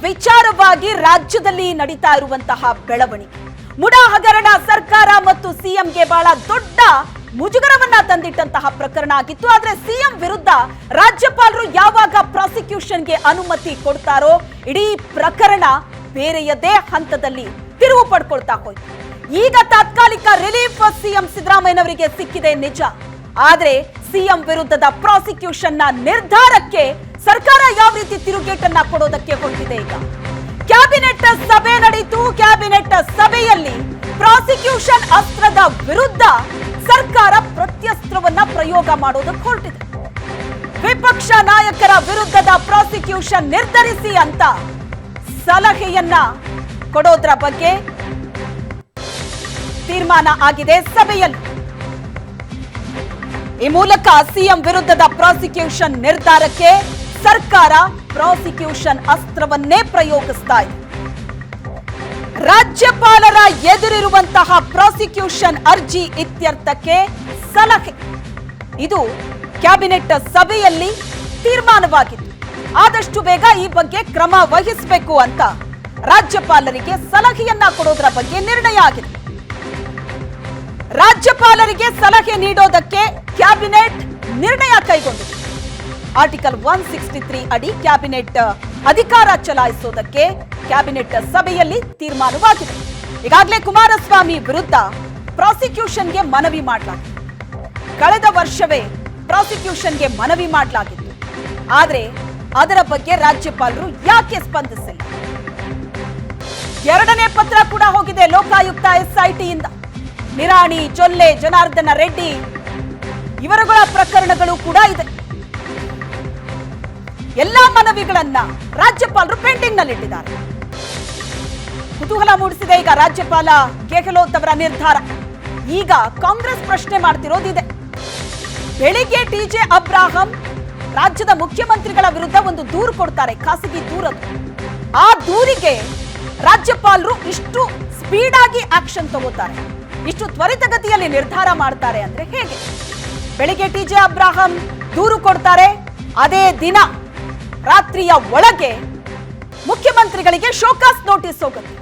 ವಿಚಾರವಾಗಿ ರಾಜ್ಯದಲ್ಲಿ ನಡೀತಾ ಇರುವಂತಹ ಬೆಳವಣಿಗೆ ಮುಡಾ ಹಗರಣ ಸರ್ಕಾರ ಮತ್ತು ಸಿಎಂಗೆ ಬಹಳ ದೊಡ್ಡ ಮುಜುಗರವನ್ನ ತಂದಿಟ್ಟಂತಹ ಪ್ರಕರಣ ಆಗಿತ್ತು. ಆದ್ರೆ ಸಿಎಂ ವಿರುದ್ಧ ರಾಜ್ಯಪಾಲರು ಯಾವಾಗ ಪ್ರಾಸಿಕ್ಯೂಷನ್ಗೆ ಅನುಮತಿ ಕೊಡ್ತಾರೋ ಇಡೀ ಪ್ರಕರಣ ಬೇರೆಯದೇ ಹಂತದಲ್ಲಿ ತಿರುವು ಪಡ್ಕೊಳ್ತಾ ಹೋಯ್ತು. ಈಗ ತಾತ್ಕಾಲಿಕ ರಿಲೀಫ್ ಸಿಎಂ ಸಿದ್ದರಾಮಯ್ಯನವರಿಗೆ ಸಿಕ್ಕಿದೆ ನಿಜ. ಆದ್ರೆ ಸಿಎಂ ವಿರುದ್ಧದ ಪ್ರಾಸಿಕ್ಯೂಷನ್ ನ ನಿರ್ಧಾರಕ್ಕೆ ಸರ್ಕಾರ ಯಾವ ರೀತಿ ತಿರುಗೇಟನ್ನ ಕೊಡೋದಕ್ಕೆ ಹೊರಟಿದೆ. ಈಗ ಕ್ಯಾಬಿನೆಟ್ ಸಭೆ ನಡೆಯಿತು. ಕ್ಯಾಬಿನೆಟ್ ಸಭೆಯಲ್ಲಿ ಪ್ರಾಸಿಕ್ಯೂಷನ್ ಅಸ್ತ್ರದ ವಿರುದ್ಧ ಸರ್ಕಾರ ಪ್ರತ್ಯಸ್ತ್ರವನ್ನ ಪ್ರಯೋಗ ಮಾಡೋದಕ್ಕೆ ಹೊರಟಿದೆ. ವಿಪಕ್ಷ ನಾಯಕರ ವಿರುದ್ಧದ ಪ್ರಾಸಿಕ್ಯೂಷನ್ ನಿರ್ಧರಿಸಿ ಅಂತ ಸಲಹೆಯನ್ನ ಕೊಡೋದ್ರ ಬಗ್ಗೆ ತೀರ್ಮಾನ ಆಗಿದೆ ಸಭೆಯಲ್ಲಿ. ಈ ಮೂಲಕ ಸಿಎಂ ವಿರುದ್ಧದ ಪ್ರಾಸಿಕ್ಯೂಷನ್ ನಿರ್ಧಾರಕ್ಕೆ ಸರ್ಕಾರ ಪ್ರಾಸಿಕ್ಯೂಷನ್ ಅಸ್ತ್ರವನ್ನೇ ಪ್ರಯೋಗಿಸ್ತಾ ಇದೆ. ರಾಜ್ಯಪಾಲರ ಎದುರಿರುವಂತಹ ಪ್ರಾಸಿಕ್ಯೂಷನ್ ಅರ್ಜಿ ಇತ್ಯರ್ಥಕ್ಕೆ ಸಲಹೆ, ಇದು ಕ್ಯಾಬಿನೆಟ್ ಸಭೆಯಲ್ಲಿ ತೀರ್ಮಾನವಾಗಿತ್ತು. ಆದಷ್ಟು ಬೇಗ ಈ ಬಗ್ಗೆ ಕ್ರಮ ವಹಿಸಬೇಕು ಅಂತ ರಾಜ್ಯಪಾಲರಿಗೆ ಸಲಹೆಯನ್ನ ಕೊಡೋದ್ರ ಬಗ್ಗೆ ನಿರ್ಣಯ ಆಗಿದೆ. ರಾಜ್ಯಪಾಲರಿಗೆ ಸಲಹೆ ನೀಡೋದಕ್ಕೆ ಕ್ಯಾಬಿನೆಟ್ ನಿರ್ಣಯ ಕೈಗೊಂಡಿದೆ. ಆರ್ಟಿಕಲ್ 163 ಅಡಿ ಕ್ಯಾಬಿನೆಟ್ ಅಧಿಕಾರ ಚಲಾಯಿಸೋದಕ್ಕೆ ಕ್ಯಾಬಿನೆಟ್ ಸಭೆಯಲ್ಲಿ ತೀರ್ಮಾನವಾಗಿದೆ. ಈಗಾಗಲೇ ಕುಮಾರಸ್ವಾಮಿ ವಿರುದ್ಧ ಪ್ರಾಸಿಕ್ಯೂಷನ್ಗೆ ಮನವಿ ಮಾಡಲಾಗಿದೆ. ಕಳೆದ ವರ್ಷವೇ ಪ್ರಾಸಿಕ್ಯೂಷನ್ಗೆ ಮನವಿ ಮಾಡಲಾಗಿತ್ತು. ಆದ್ರೆ ಅದರ ಬಗ್ಗೆ ರಾಜ್ಯಪಾಲರು ಯಾಕೆ ಸ್ಪಂದಿಸಿಲ್ಲ? ಎರಡನೇ ಪತ್ರ ಕೂಡ ಹೋಗಿದೆ ಲೋಕಾಯುಕ್ತ ಎಸ್ಐಟಿಯಿಂದ. ನಿರಾಣಿ, ಜೊಲ್ಲೆ, ಜನಾರ್ದನ ರೆಡ್ಡಿ ಇವರುಗಳ ಪ್ರಕರಣಗಳು ಕೂಡ ಇದೆ. ಎಲ್ಲಾ ಮನವಿಗಳನ್ನ ರಾಜ್ಯಪಾಲರು ಪೆಂಡಿಂಗ್ ನಲ್ಲಿಟ್ಟಿದ್ದಾರೆ. ಕುತೂಹಲ ಮೂಡಿಸಿದೆ ಈಗ ರಾಜ್ಯಪಾಲ ಗೆಹ್ಲೋಟ್ ಅವರ ನಿರ್ಧಾರ. ಈಗ ಕಾಂಗ್ರೆಸ್ ಪ್ರಶ್ನೆ ಮಾಡ್ತಿರೋದಿದೆ. ಬೆಳಿಗ್ಗೆ ಟಿಜೆ ಅಬ್ರಾಹಂ ರಾಜ್ಯದ ಮುಖ್ಯಮಂತ್ರಿಗಳ ವಿರುದ್ಧ ಒಂದು ದೂರು ಕೊಡ್ತಾರೆ, ಖಾಸಗಿ ದೂರದು. ಆ ದೂರಿಗೆ ರಾಜ್ಯಪಾಲರು ಇಷ್ಟು ಸ್ಪೀಡ್ ಆಗಿ ಆಕ್ಷನ್ ತಗೋತಾರೆ, ಇಷ್ಟು ತ್ವರಿತಗತಿಯಲ್ಲಿ ನಿರ್ಧಾರ ಮಾಡ್ತಾರೆ ಅಂದ್ರೆ ಹೇಗೆ? ಬೆಳಿಗ್ಗೆ ಟಿಜೆ ಅಬ್ರಾಹಂ ದೂರು ಕೊಡ್ತಾರೆ, ಅದೇ ದಿನ ರಾತ್ರಿಯ ಒಳಗೆ ಮುಖ್ಯಮಂತ್ರಿಗಳಿಗೆ ಶೋಕಾಸ್ ನೋಟಿಸ್ ಹೋಗುತ್ತೆ.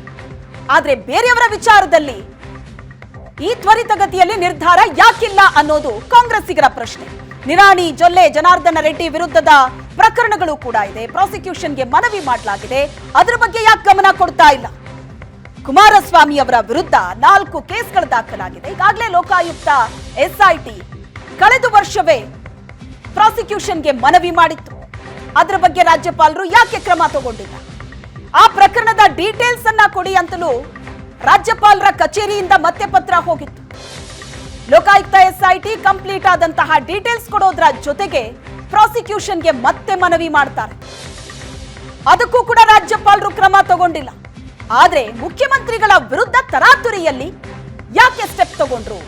ಆದ್ರೆ ಬೇರೆಯವರ ವಿಚಾರದಲ್ಲಿ ಈ ತ್ವರಿತಗತಿಯಲ್ಲಿ ನಿರ್ಧಾರ ಯಾಕಿಲ್ಲ ಅನ್ನೋದು ಕಾಂಗ್ರೆಸ್ಸಿಗರ ಪ್ರಶ್ನೆ. ನಿರಾಣಿ, ಜೊಲ್ಲೆ, ಜನಾರ್ದನ ರೆಡ್ಡಿ ವಿರುದ್ಧದ ಪ್ರಕರಣಗಳು ಕೂಡ ಇದೆ. ಪ್ರಾಸಿಕ್ಯೂಷನ್ಗೆ ಮನವಿ ಮಾಡಲಾಗಿದೆ, ಅದರ ಬಗ್ಗೆ ಯಾಕೆ ಗಮನ ಕೊಡ್ತಾ ಇಲ್ಲ? ಕುಮಾರಸ್ವಾಮಿ ಅವರ ವಿರುದ್ಧ 4 ಕೇಸ್ಗಳು ದಾಖಲಾಗಿದೆ. ಈಗಾಗಲೇ ಲೋಕಾಯುಕ್ತ ಎಸ್ಐಟಿ ಕಳೆದ ವರ್ಷವೇ ಪ್ರಾಸಿಕ್ಯೂಷನ್ಗೆ ಮನವಿ ಮಾಡಿತ್ತು. ಅದರ ಬಗ್ಗೆ ರಾಜ್ಯಪಾಲರು ಯಾಕೆ ಕ್ರಮ ತಗೊಂಡಿಲ್ಲ? ಆ ಪ್ರಕರಣದ ಡೀಟೇಲ್ಸ್ ಅನ್ನ ಕೊಡಿ ಅಂತಲೂ ರಾಜ್ಯಪಾಲರ ಕಚೇರಿಯಿಂದ ಮತ್ತೆ ಪತ್ರ ಹೋಗಿತ್ತು. ಲೋಕಾಯುಕ್ತ ಎಸ್ಐಟಿ ಕಂಪ್ಲೀಟ್ ಆದಂತಹ ಡೀಟೇಲ್ಸ್ ಕೊಡೋದ್ರ ಜೊತೆಗೆ ಪ್ರಾಸಿಕ್ಯೂಷನ್ಗೆ ಮತ್ತೆ ಮನವಿ ಮಾಡ್ತಾರೆ. ಅದಕ್ಕೂ ಕೂಡ ರಾಜ್ಯಪಾಲರು ಕ್ರಮ ತಗೊಂಡಿಲ್ಲ. ಆದ್ರೆ ಮುಖ್ಯಮಂತ್ರಿಗಳ ವಿರುದ್ಧ ತರಾತುರಿಯಲ್ಲಿ ಯಾಕೆ ಸ್ಟೆಪ್ ತಗೊಂಡ್ರು?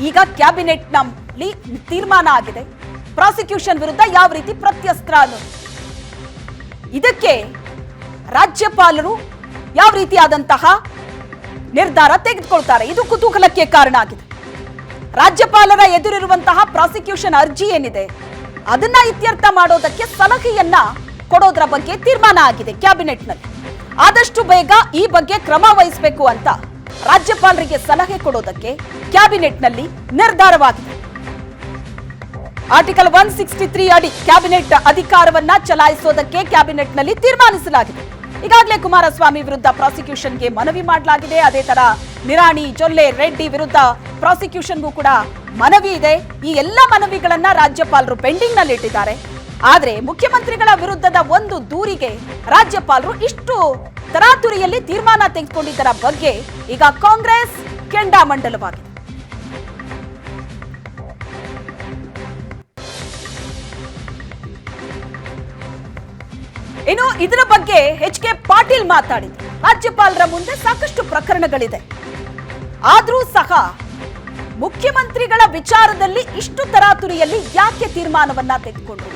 ಈಗ ಕ್ಯಾಬಿನೆಟ್ ನಲ್ಲಿ ತೀರ್ಮಾನ ಆಗಿದೆ, ಪ್ರಾಸಿಕ್ಯೂಷನ್ ವಿರುದ್ಧ ಯಾವ ರೀತಿ ಪ್ರತ್ಯಸ್ತ್ರ ಅನ್ನೋದು. ಇದಕ್ಕೆ ರಾಜ್ಯಪಾಲರು ಯಾವ ರೀತಿಯಾದಂತಹ ನಿರ್ಧಾರ ತೆಗೆದುಕೊಳ್ತಾರೆ, ಇದು ಕುತೂಹಲಕ್ಕೆ ಕಾರಣ ಆಗಿದೆ. ರಾಜ್ಯಪಾಲರ ಎದುರಿರುವಂತಹ ಪ್ರಾಸಿಕ್ಯೂಷನ್ ಅರ್ಜಿ ಏನಿದೆ ಅದನ್ನ ಇತ್ಯರ್ಥ ಮಾಡೋದಕ್ಕೆ ಸಲಹೆಯನ್ನ ಕೊಡೋದ್ರ ಬಗ್ಗೆ ತೀರ್ಮಾನ ಆಗಿದೆ ಕ್ಯಾಬಿನೆಟ್ನಲ್ಲಿ. ಆದಷ್ಟು ಬೇಗ ಈ ಬಗ್ಗೆ ಕ್ರಮ ವಹಿಸಬೇಕು ಅಂತ ರಾಜ್ಯಪಾಲರಿಗೆ ಸಲಹೆ ಕೊಡೋದಕ್ಕೆ ಕ್ಯಾಬಿನೆಟ್ನಲ್ಲಿ ನಿರ್ಧಾರವಾಗಿದೆ. ಆರ್ಟಿಕಲ್ 163 ಅಡಿ ಕ್ಯಾಬಿನೆಟ್ ಅಧಿಕಾರವನ್ನ ಚಲಾಯಿಸೋದಕ್ಕೆ ಕ್ಯಾಬಿನೆಟ್ನಲ್ಲಿ ತೀರ್ಮಾನಿಸಲಾಗಿದೆ. ಈಗಾಗಲೇ ಕುಮಾರಸ್ವಾಮಿ ವಿರುದ್ಧ ಪ್ರಾಸಿಕ್ಯೂಷನ್ಗೆ ಮನವಿ ಮಾಡಲಾಗಿದೆ. ಅದೇ ತರ ನಿರಾಣಿ, ಜೊಲ್ಲೆ, ರೆಡ್ಡಿ ವಿರುದ್ಧ ಪ್ರಾಸಿಕ್ಯೂಷನ್ಗೂ ಕೂಡ ಮನವಿ ಇದೆ. ಈ ಎಲ್ಲ ಮನವಿಗಳನ್ನ ರಾಜ್ಯಪಾಲರು ಪೆಂಡಿಂಗ್ ನಲ್ಲಿ ಇಟ್ಟಿದ್ದಾರೆ. ಆದ್ರೆ ಮುಖ್ಯಮಂತ್ರಿಗಳ ವಿರುದ್ಧದ ಒಂದು ದೂರಿಗೆ ರಾಜ್ಯಪಾಲರು ಇಷ್ಟು ತರಾತುರಿಯಲ್ಲಿ ತೀರ್ಮಾನ ತೆಗೆದುಕೊಂಡಿದ್ದರ ಬಗ್ಗೆ ಈಗ ಕಾಂಗ್ರೆಸ್ ಕೆಂಡಾಮಂಡಲವಾಗಿದೆ. ಇನ್ನು ಇದರ ಬಗ್ಗೆ ಎಚ್.ಕೆ. ಪಾಟೀಲ್ ಮಾತಾಡಿದ್ರು. ರಾಜ್ಯಪಾಲರ ಮುಂದೆ ಸಾಕಷ್ಟು ಪ್ರಕರಣಗಳಿದೆ, ಆದ್ರೂ ಸಹ ಮುಖ್ಯಮಂತ್ರಿಗಳ ವಿಚಾರದಲ್ಲಿ ಇಷ್ಟು ತರಾತುರಿಯಲ್ಲಿ ಯಾಕೆ ತೀರ್ಮಾನವನ್ನ ತೆಗೆದುಕೊಂಡ್ರು?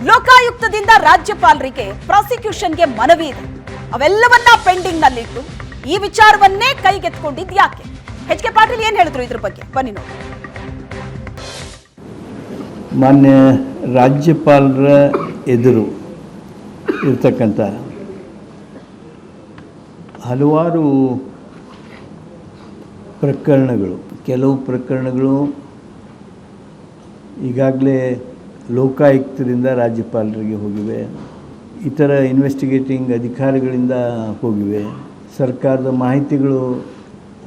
ಲೋಕಾಯುಕ್ತದಿಂದ ರಾಜ್ಯಪಾಲರಿಗೆ ಪ್ರಾಸಿಕ್ಯೂಷನ್ಗೆ ಮನವಿ ಇದೆ, ಅವೆಲ್ಲವನ್ನ ಪೆಂಡಿಂಗ್ ನಲ್ಲಿಟ್ಟು ಈ ವಿಚಾರವನ್ನೇ ಕೈಗೆತ್ತಿಕೊಂಡಿದ್ ಯಾಕೆ? ಎಚ್.ಕೆ. ಪಾಟೀಲ್ ಏನ್ ಹೇಳಿದ್ರು ಇದ್ರ ಬಗ್ಗೆ ಬನ್ನಿ ನೋಡಿ. ಮಾನ್ಯ ರಾಜ್ಯಪಾಲರ ಎದುರು ಇರ್ತಕ್ಕಂಥ ಹಲವಾರು ಪ್ರಕರಣಗಳು, ಕೆಲವು ಪ್ರಕರಣಗಳು ಈಗಾಗಲೇ ಲೋಕಾಯುಕ್ತರಿಂದ ರಾಜ್ಯಪಾಲರಿಗೆ ಹೋಗಿವೆ, ಇತರ ಇನ್ವೆಸ್ಟಿಗೇಟಿಂಗ್ ಅಧಿಕಾರಿಗಳಿಂದ ಹೋಗಿವೆ, ಸರ್ಕಾರದ ಮಾಹಿತಿಗಳು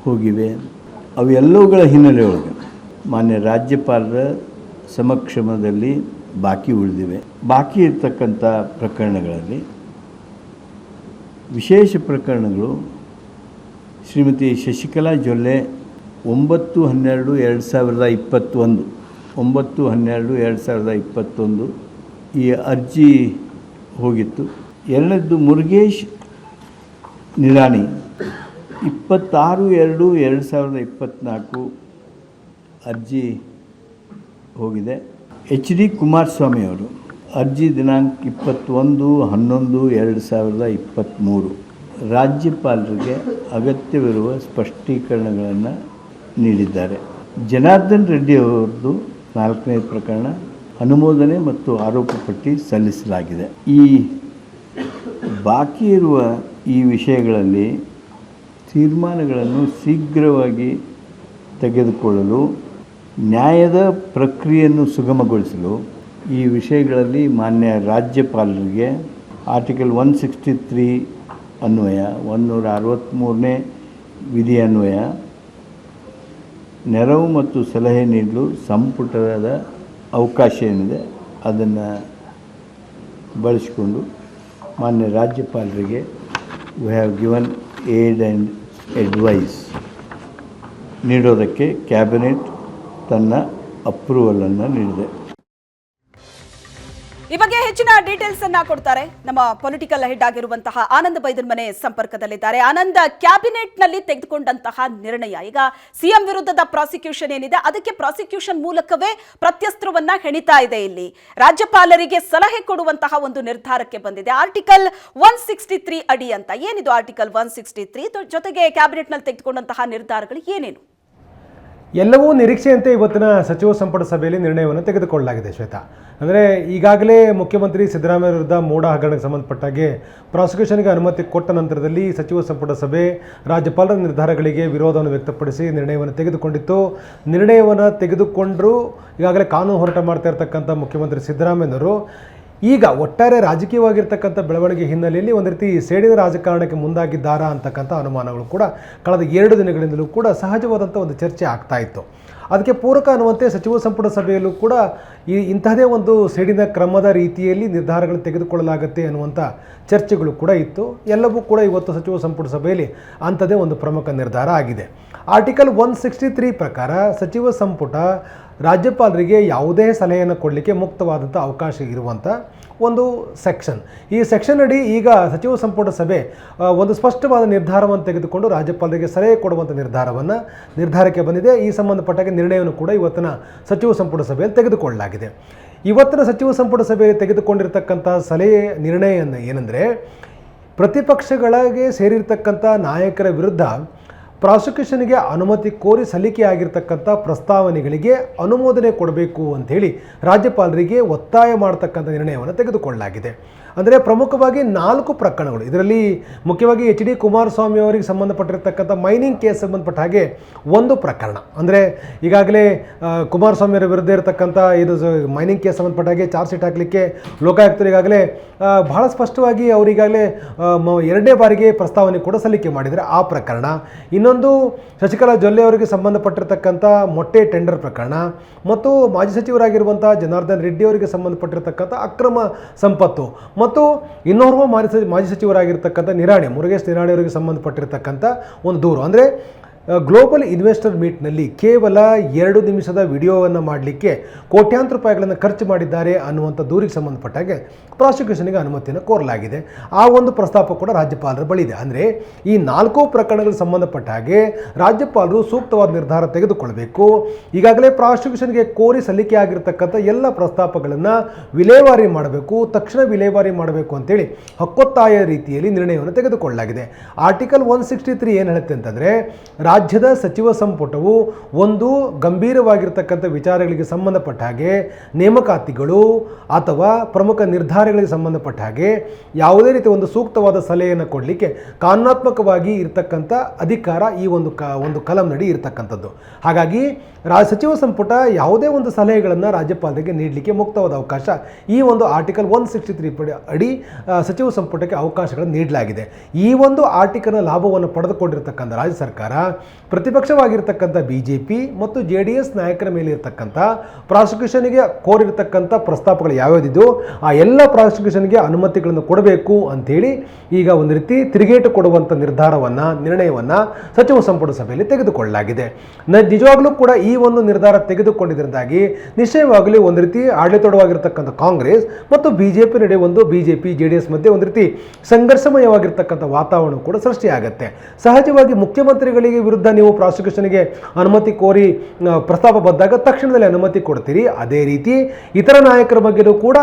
ಹೋಗಿವೆ. ಅವೆಲ್ಲವುಗಳ ಹಿನ್ನೆಲೆಯೊಳಗೆ ಮಾನ್ಯ ರಾಜ್ಯಪಾಲರ ಸಮಕ್ಷಮದಲ್ಲಿ ಬಾಕಿ ಉಳಿದಿವೆ. ಬಾಕಿ ಇರ್ತಕ್ಕಂಥ ಪ್ರಕರಣಗಳಲ್ಲಿ ವಿಶೇಷ ಪ್ರಕರಣಗಳು ಶ್ರೀಮತಿ ಶಶಿಕಲಾ ಜೊಲ್ಲೆ 9/12/2021 9/12/2021 ಈ ಅರ್ಜಿ ಹೋಗಿತ್ತು. ಎರಡನೇದ್ದು ಮುರುಗೇಶ್ ನಿರಾಣಿ 26/2/2024 ಅರ್ಜಿ ಹೋಗಿದೆ. HD ಕುಮಾರಸ್ವಾಮಿ ಅವರು ಅರ್ಜಿ ದಿನಾಂಕ 21/11/2023 ರಾಜ್ಯಪಾಲರಿಗೆ ಅಗತ್ಯವಿರುವ ಸ್ಪಷ್ಟೀಕರಣಗಳನ್ನು ನೀಡಿದ್ದಾರೆ. ಜನಾರ್ದನ್ ರೆಡ್ಡಿ ಅವರದ್ದು 4ನೇ ಪ್ರಕರಣ ಅನುಮೋದನೆ ಮತ್ತು ಆರೋಪ ಪಟ್ಟಿ ಸಲ್ಲಿಸಲಾಗಿದೆ. ಈ ಬಾಕಿ ಇರುವ ಈ ವಿಷಯಗಳಲ್ಲಿ ತೀರ್ಮಾನಗಳನ್ನು ಶೀಘ್ರವಾಗಿ ತೆಗೆದುಕೊಳ್ಳಲು, ನ್ಯಾಯದ ಪ್ರಕ್ರಿಯೆಯನ್ನು ಸುಗಮಗೊಳಿಸಲು ಈ ವಿಷಯಗಳಲ್ಲಿ ಮಾನ್ಯ ರಾಜ್ಯಪಾಲರಿಗೆ ಆರ್ಟಿಕಲ್ 163 ಅನ್ವಯ 163ನೇ ವಿಧಿ ಅನ್ವಯ ನೆರವು ಮತ್ತು ಸಲಹೆ ನೀಡಲು ಸಂಪುಟದ ಅವಕಾಶ ಏನಿದೆ ಅದನ್ನು ಬಳಸಿಕೊಂಡು ಮಾನ್ಯ ರಾಜ್ಯಪಾಲರಿಗೆ we have given aid and advice ನೀಡೋದಕ್ಕೆ ಕ್ಯಾಬಿನೆಟ್ ತನ್ನ ಅಪ್ರೂವಲನ್ನು ನೀಡಿದೆ. ಈ ಬಗ್ಗೆ ಹೆಚ್ಚಿನ ಡೀಟೇಲ್ಸ್ ಅನ್ನ ಕೊಡ್ತಾರೆ ನಮ್ಮ ಪೊಲಿಟಿಕಲ್ ಹೆಡ್ ಆಗಿರುವಂತಹ ಆನಂದ್ ಬೈದನ್ಮನೆ ಸಂಪರ್ಕದಲ್ಲಿದ್ದಾರೆ. ಆನಂದ್, ಕ್ಯಾಬಿನೆಟ್ ನಲ್ಲಿ ತೆಗೆದುಕೊಂಡಂತಹ ನಿರ್ಣಯ, ಈಗ ಸಿಎಂ ವಿರುದ್ಧದ ಪ್ರಾಸಿಕ್ಯೂಷನ್ ಏನಿದೆ ಅದಕ್ಕೆ ಪ್ರಾಸಿಕ್ಯೂಷನ್ ಮೂಲಕವೇ ಪ್ರತ್ಯಸ್ತ್ರವನ್ನ ಹೆಣಿತಾ ಇದೆ. ಇಲ್ಲಿ ರಾಜ್ಯಪಾಲರಿಗೆ ಸಲಹೆ ಕೊಡುವಂತಹ ಒಂದು ನಿರ್ಧಾರಕ್ಕೆ ಬಂದಿದೆ. ಆರ್ಟಿಕಲ್ 163 ಅಡಿ ಅಂತ. ಏನಿದು ಆರ್ಟಿಕಲ್ 163? ಜೊತೆಗೆ ಕ್ಯಾಬಿನೆಟ್ ನಲ್ಲಿ ತೆಗೆದುಕೊಂಡಂತಹ ನಿರ್ಧಾರಗಳು ಏನೇನು? ಎಲ್ಲವೂ ನಿರೀಕ್ಷೆಯಂತೆ ಇವತ್ತಿನ ಸಚಿವ ಸಂಪುಟ ಸಭೆಯಲ್ಲಿ ನಿರ್ಣಯವನ್ನು ತೆಗೆದುಕೊಳ್ಳಲಾಗಿದೆ. ಶ್ವೇತಾ, ಅಂದರೆ ಈಗಾಗಲೇ ಮುಖ್ಯಮಂತ್ರಿ ಸಿದ್ದರಾಮಯ್ಯ ವಿರುದ್ಧ ಮೂಡ ಹಗರಣಕ್ಕೆ ಸಂಬಂಧಪಟ್ಟಾಗೆ ಪ್ರಾಸಿಕ್ಯೂಷನ್ಗೆ ಅನುಮತಿ ಕೊಟ್ಟ ನಂತರದಲ್ಲಿ ಸಚಿವ ಸಂಪುಟ ಸಭೆ ರಾಜ್ಯಪಾಲರ ನಿರ್ಧಾರಗಳಿಗೆ ವಿರೋಧವನ್ನು ವ್ಯಕ್ತಪಡಿಸಿ ನಿರ್ಣಯವನ್ನು ತೆಗೆದುಕೊಂಡಿತ್ತು. ನಿರ್ಣಯವನ್ನು ತೆಗೆದುಕೊಂಡರೂ ಈಗಾಗಲೇ ಕಾನೂನು ಹೋರಾಟ ಮಾಡ್ತಾ ಇರತಕ್ಕಂಥ ಮುಖ್ಯಮಂತ್ರಿ ಸಿದ್ದರಾಮಯ್ಯನವರು ಈಗ ಒಟ್ಟಾರೆ ರಾಜಕೀಯವಾಗಿರ್ತಕ್ಕಂಥ ಬೆಳವಣಿಗೆ ಹಿನ್ನೆಲೆಯಲ್ಲಿ ಒಂದು ರೀತಿ ಸೇಡಿನ ರಾಜಕಾರಣಕ್ಕೆ ಮುಂದಾಗಿದ್ದಾರಾ ಅಂತಕ್ಕಂಥ ಅನುಮಾನಗಳು ಕೂಡ ಕಳೆದ 2 ದಿನಗಳಿಂದಲೂ ಕೂಡ ಸಹಜವಾದಂಥ ಒಂದು ಚರ್ಚೆ ಆಗ್ತಾ ಇತ್ತು. ಅದಕ್ಕೆ ಪೂರಕ ಅನ್ನುವಂತೆ ಸಚಿವ ಸಂಪುಟ ಸಭೆಯಲ್ಲೂ ಕೂಡ ಇಂತಹದೇ ಒಂದು ಸೇಡಿನ ಕ್ರಮದ ರೀತಿಯಲ್ಲಿ ನಿರ್ಧಾರಗಳನ್ನು ತೆಗೆದುಕೊಳ್ಳಲಾಗುತ್ತೆ ಅನ್ನುವಂಥ ಚರ್ಚೆಗಳು ಕೂಡ ಇತ್ತು. ಎಲ್ಲವೂ ಕೂಡ ಇವತ್ತು ಸಚಿವ ಸಂಪುಟ ಸಭೆಯಲ್ಲಿ ಅಂಥದ್ದೇ ಒಂದು ಪ್ರಮುಖ ನಿರ್ಧಾರ ಆಗಿದೆ. ಆರ್ಟಿಕಲ್ 163 ಪ್ರಕಾರ ಸಚಿವ ಸಂಪುಟ ರಾಜ್ಯಪಾಲರಿಗೆ ಯಾವುದೇ ಸಲಹೆಯನ್ನು ಕೊಡಲಿಕ್ಕೆ ಮುಕ್ತವಾದಂಥ ಅವಕಾಶ ಇರುವಂಥ ಒಂದು ಸೆಕ್ಷನ್. ಈ ಸೆಕ್ಷನ್ ಅಡಿ ಈಗ ಸಚಿವ ಸಂಪುಟ ಸಭೆ ಒಂದು ಸ್ಪಷ್ಟವಾದ ನಿರ್ಧಾರವನ್ನು ತೆಗೆದುಕೊಂಡು ರಾಜ್ಯಪಾಲರಿಗೆ ಸಲಹೆ ಕೊಡುವಂಥ ನಿರ್ಧಾರಕ್ಕೆ ಬಂದಿದೆ. ಈ ಸಂಬಂಧಪಟ್ಟಾಗ ನಿರ್ಣಯವನ್ನು ಕೂಡ ಇವತ್ತಿನ ಸಚಿವ ಸಂಪುಟ ಸಭೆಯಲ್ಲಿ ತೆಗೆದುಕೊಳ್ಳಲಾಗಿದೆ. ಇವತ್ತಿನ ಸಚಿವ ಸಂಪುಟ ಸಭೆಯಲ್ಲಿ ತೆಗೆದುಕೊಂಡಿರ್ತಕ್ಕಂಥ ಸಲಹೆ ನಿರ್ಣಯ ಏನೆಂದರೆ, ಪ್ರತಿಪಕ್ಷಗಳಿಗೆ ಸೇರಿರ್ತಕ್ಕಂಥ ನಾಯಕರ ವಿರುದ್ಧ ಪ್ರಾಸಿಕ್ಯೂಷನ್ಗೆ ಅನುಮತಿ ಕೋರಿ ಸಲ್ಲಿಕೆಯಾಗಿರ್ತಕ್ಕಂಥ ಪ್ರಸ್ತಾವನೆಗಳಿಗೆ ಅನುಮೋದನೆ ಕೊಡಬೇಕು ಅಂಥೇಳಿ ರಾಜ್ಯಪಾಲರಿಗೆ ಒತ್ತಾಯ ಮಾಡತಕ್ಕಂಥ ನಿರ್ಣಯವನ್ನು ತೆಗೆದುಕೊಳ್ಳಲಾಗಿದೆ. ಅಂದರೆ ಪ್ರಮುಖವಾಗಿ 4 ಪ್ರಕರಣಗಳು. ಇದರಲ್ಲಿ ಮುಖ್ಯವಾಗಿ HD ಕುಮಾರಸ್ವಾಮಿ ಅವರಿಗೆ ಸಂಬಂಧಪಟ್ಟಿರ್ತಕ್ಕಂಥ ಮೈನಿಂಗ್ ಕೇಸ್ ಸಂಬಂಧಪಟ್ಟ ಹಾಗೆ ಒಂದು ಪ್ರಕರಣ. ಅಂದರೆ ಈಗಾಗಲೇ ಕುಮಾರಸ್ವಾಮಿ ಅವರ ವಿರುದ್ಧ ಇರತಕ್ಕಂಥ ಇದು ಮೈನಿಂಗ್ ಕೇಸ್ ಸಂಬಂಧಪಟ್ಟ ಹಾಗೆ ಚಾರ್ಜ್ ಶೀಟ್ ಹಾಕಲಿಕ್ಕೆ ಲೋಕಾಯುಕ್ತರು ಈಗಾಗಲೇ ಬಹಳ ಸ್ಪಷ್ಟವಾಗಿ ಅವರಿಗಾಗಲೇ 2ನೇ ಬಾರಿಗೆ ಪ್ರಸ್ತಾವನೆ ಕೂಡ ಸಲ್ಲಿಕೆ ಮಾಡಿದರೆ ಆ ಪ್ರಕರಣ. ಇನ್ನೊಂದು ಶಶಿಕಲಾ ಜೊಲ್ಲೆ ಅವರಿಗೆ ಸಂಬಂಧಪಟ್ಟಿರ್ತಕ್ಕಂಥ ಮೊಟ್ಟೆ ಟೆಂಡರ್ ಪ್ರಕರಣ ಮತ್ತು ಮಾಜಿ ಸಚಿವರಾಗಿರುವಂಥ ಜನಾರ್ದನ್ ರೆಡ್ಡಿ ಅವರಿಗೆ ಸಂಬಂಧಪಟ್ಟಿರ್ತಕ್ಕಂಥ ಅಕ್ರಮ ಸಂಪತ್ತು ಮತ್ತು ಇನ್ನೋರ್ವ ಮಾಜಿ ಸಚಿವರಾಗಿರ್ತಕ್ಕಂಥ ಮುರುಗೇಶ್ ನಿರಾಣಿ ಅವರಿಗೆ ಸಂಬಂಧಪಟ್ಟಿರ್ತಕ್ಕಂಥ ಒಂದು ದೂರು. ಅಂದರೆ ಗ್ಲೋಬಲ್ ಇನ್ವೆಸ್ಟರ್ ಮೀಟ್ನಲ್ಲಿ ಕೇವಲ 2 ನಿಮಿಷದ ವಿಡಿಯೋವನ್ನು ಮಾಡಲಿಕ್ಕೆ ಕೋಟ್ಯಾಂತರ ರೂಪಾಯಿಗಳನ್ನು ಖರ್ಚು ಮಾಡಿದ್ದಾರೆ ಅನ್ನುವಂಥ ದೂರಿಗೆ ಸಂಬಂಧಪಟ್ಟಾಗೆ ಪ್ರಾಸಿಕ್ಯೂಷನ್ಗೆ ಅನುಮತಿಯನ್ನು ಕೋರಲಾಗಿದೆ. ಆ ಒಂದು ಪ್ರಸ್ತಾಪ ಕೂಡ ರಾಜ್ಯಪಾಲರ ಬಳಿ ಇದೆ. ಅಂದರೆ ಈ 4 ಪ್ರಕರಣಗಳಿಗೆ ಸಂಬಂಧಪಟ್ಟ ಹಾಗೆ ರಾಜ್ಯಪಾಲರು ಸೂಕ್ತವಾದ ನಿರ್ಧಾರ ತೆಗೆದುಕೊಳ್ಳಬೇಕು. ಈಗಾಗಲೇ ಪ್ರಾಸಿಕ್ಯೂಷನ್ಗೆ ಕೋರಿ ಸಲ್ಲಿಕೆ ಆಗಿರ್ತಕ್ಕಂಥ ಎಲ್ಲ ಪ್ರಸ್ತಾಪಗಳನ್ನು ವಿಲೇವಾರಿ ಮಾಡಬೇಕು, ತಕ್ಷಣ ವಿಲೇವಾರಿ ಮಾಡಬೇಕು ಅಂತೇಳಿ ಹಕ್ಕೊತ್ತಾಯ ರೀತಿಯಲ್ಲಿ ನಿರ್ಣಯವನ್ನು ತೆಗೆದುಕೊಳ್ಳಲಾಗಿದೆ. ಆರ್ಟಿಕಲ್ 163 ಏನು ಹೇಳುತ್ತೆ ಅಂತಂದರೆ, ರಾಜ್ಯದ ಸಚಿವ ಸಂಪುಟವು ಒಂದು ಗಂಭೀರವಾಗಿರ್ತಕ್ಕಂಥ ವಿಚಾರಗಳಿಗೆ ಸಂಬಂಧಪಟ್ಟ ಹಾಗೆ ನೇಮಕಾತಿಗಳು ಅಥವಾ ಪ್ರಮುಖ ನಿರ್ಧಾರಗಳಿಗೆ ಸಂಬಂಧಪಟ್ಟ ಹಾಗೆ ಯಾವುದೇ ರೀತಿ ಒಂದು ಸೂಕ್ತವಾದ ಸಲಹೆಯನ್ನು ಕೊಡಲಿಕ್ಕೆ ಕಾನೂನಾತ್ಮಕವಾಗಿ ಇರತಕ್ಕಂಥ ಅಧಿಕಾರ ಈ ಒಂದು ಕಲಂನಡಿ ಇರತಕ್ಕಂಥದ್ದು. ಹಾಗಾಗಿ ಸಚಿವ ಸಂಪುಟ ಯಾವುದೇ ಒಂದು ಸಲಹೆಗಳನ್ನು ರಾಜ್ಯಪಾಲರಿಗೆ ನೀಡಲಿಕ್ಕೆ ಮುಕ್ತವಾದ ಅವಕಾಶ ಈ ಒಂದು ಆರ್ಟಿಕಲ್ 163 ಅಡಿ ಸಚಿವ ಸಂಪುಟಕ್ಕೆ ಅವಕಾಶಗಳನ್ನು ನೀಡಲಾಗಿದೆ. ಈ ಒಂದು ಆರ್ಟಿಕಲ್ನ ಲಾಭವನ್ನು ಪಡೆದುಕೊಂಡಿರ್ತಕ್ಕಂಥ ರಾಜ್ಯ ಸರ್ಕಾರ ಪ್ರತಿಪಕ್ಷವಾಗಿರ್ತಕ್ಕಂಥ BJP ಮತ್ತು JDS ನಾಯಕರ ಮೇಲೆ ಇರತಕ್ಕಂಥ ಪ್ರಾಸಿಕ್ಯೂಷನ್ಗೆ ಕೋರಿರ್ತಕ್ಕಂಥ ಪ್ರಸ್ತಾಪಗಳು ಯಾವ್ಯಾವುದಿದೆಯೋ ಆ ಎಲ್ಲ ಪ್ರಾಸಿಕ್ಯೂಷನ್ಗೆ ಅನುಮತಿಗಳನ್ನು ಕೊಡಬೇಕು ಅಂಥೇಳಿ ಈಗ ಒಂದು ರೀತಿ ತಿರುಗೇಟು ಕೊಡುವಂಥ ನಿರ್ಣಯವನ್ನು ಸಚಿವ ಸಂಪುಟ ಸಭೆಯಲ್ಲಿ ತೆಗೆದುಕೊಳ್ಳಲಾಗಿದೆ. ನಿಜವಾಗ್ಲೂ ಕೂಡ ಈ ಒಂದು ನಿರ್ಧಾರ ತೆಗೆದುಕೊಂಡಿದ್ದರಿಂದಾಗಿ ನಿಶ್ಚಯವಾಗಲೂ ಒಂದು ರೀತಿ ಆಡಳಿತವಾಗಿರ್ತಕ್ಕಂಥ ಕಾಂಗ್ರೆಸ್ ಮತ್ತು BJP ನಡುವೆ BJP JDS ಮಧ್ಯೆ ಒಂದು ರೀತಿ ಸಂಘರ್ಷಮಯವಾಗಿರ್ತಕ್ಕಂಥ ವಾತಾವರಣ ಕೂಡ ಸೃಷ್ಟಿಯಾಗುತ್ತೆ. ಸಹಜವಾಗಿ ಮುಖ್ಯಮಂತ್ರಿಗಳಿಗೆ ವಿರುದ್ಧ ನೀವು ಪ್ರಾಸಿಕ್ಯೂಷನ್ಗೆ ಅನುಮತಿ ಕೋರಿ ಪ್ರಸ್ತಾಪ ಬಂದಾಗ ತಕ್ಷಣದಲ್ಲಿ ಅನುಮತಿ ಕೊಡ್ತೀರಿ. ಅದೇ ರೀತಿ ಇತರ ನಾಯಕರ ಬಗ್ಗೆಯೂ ಕೂಡ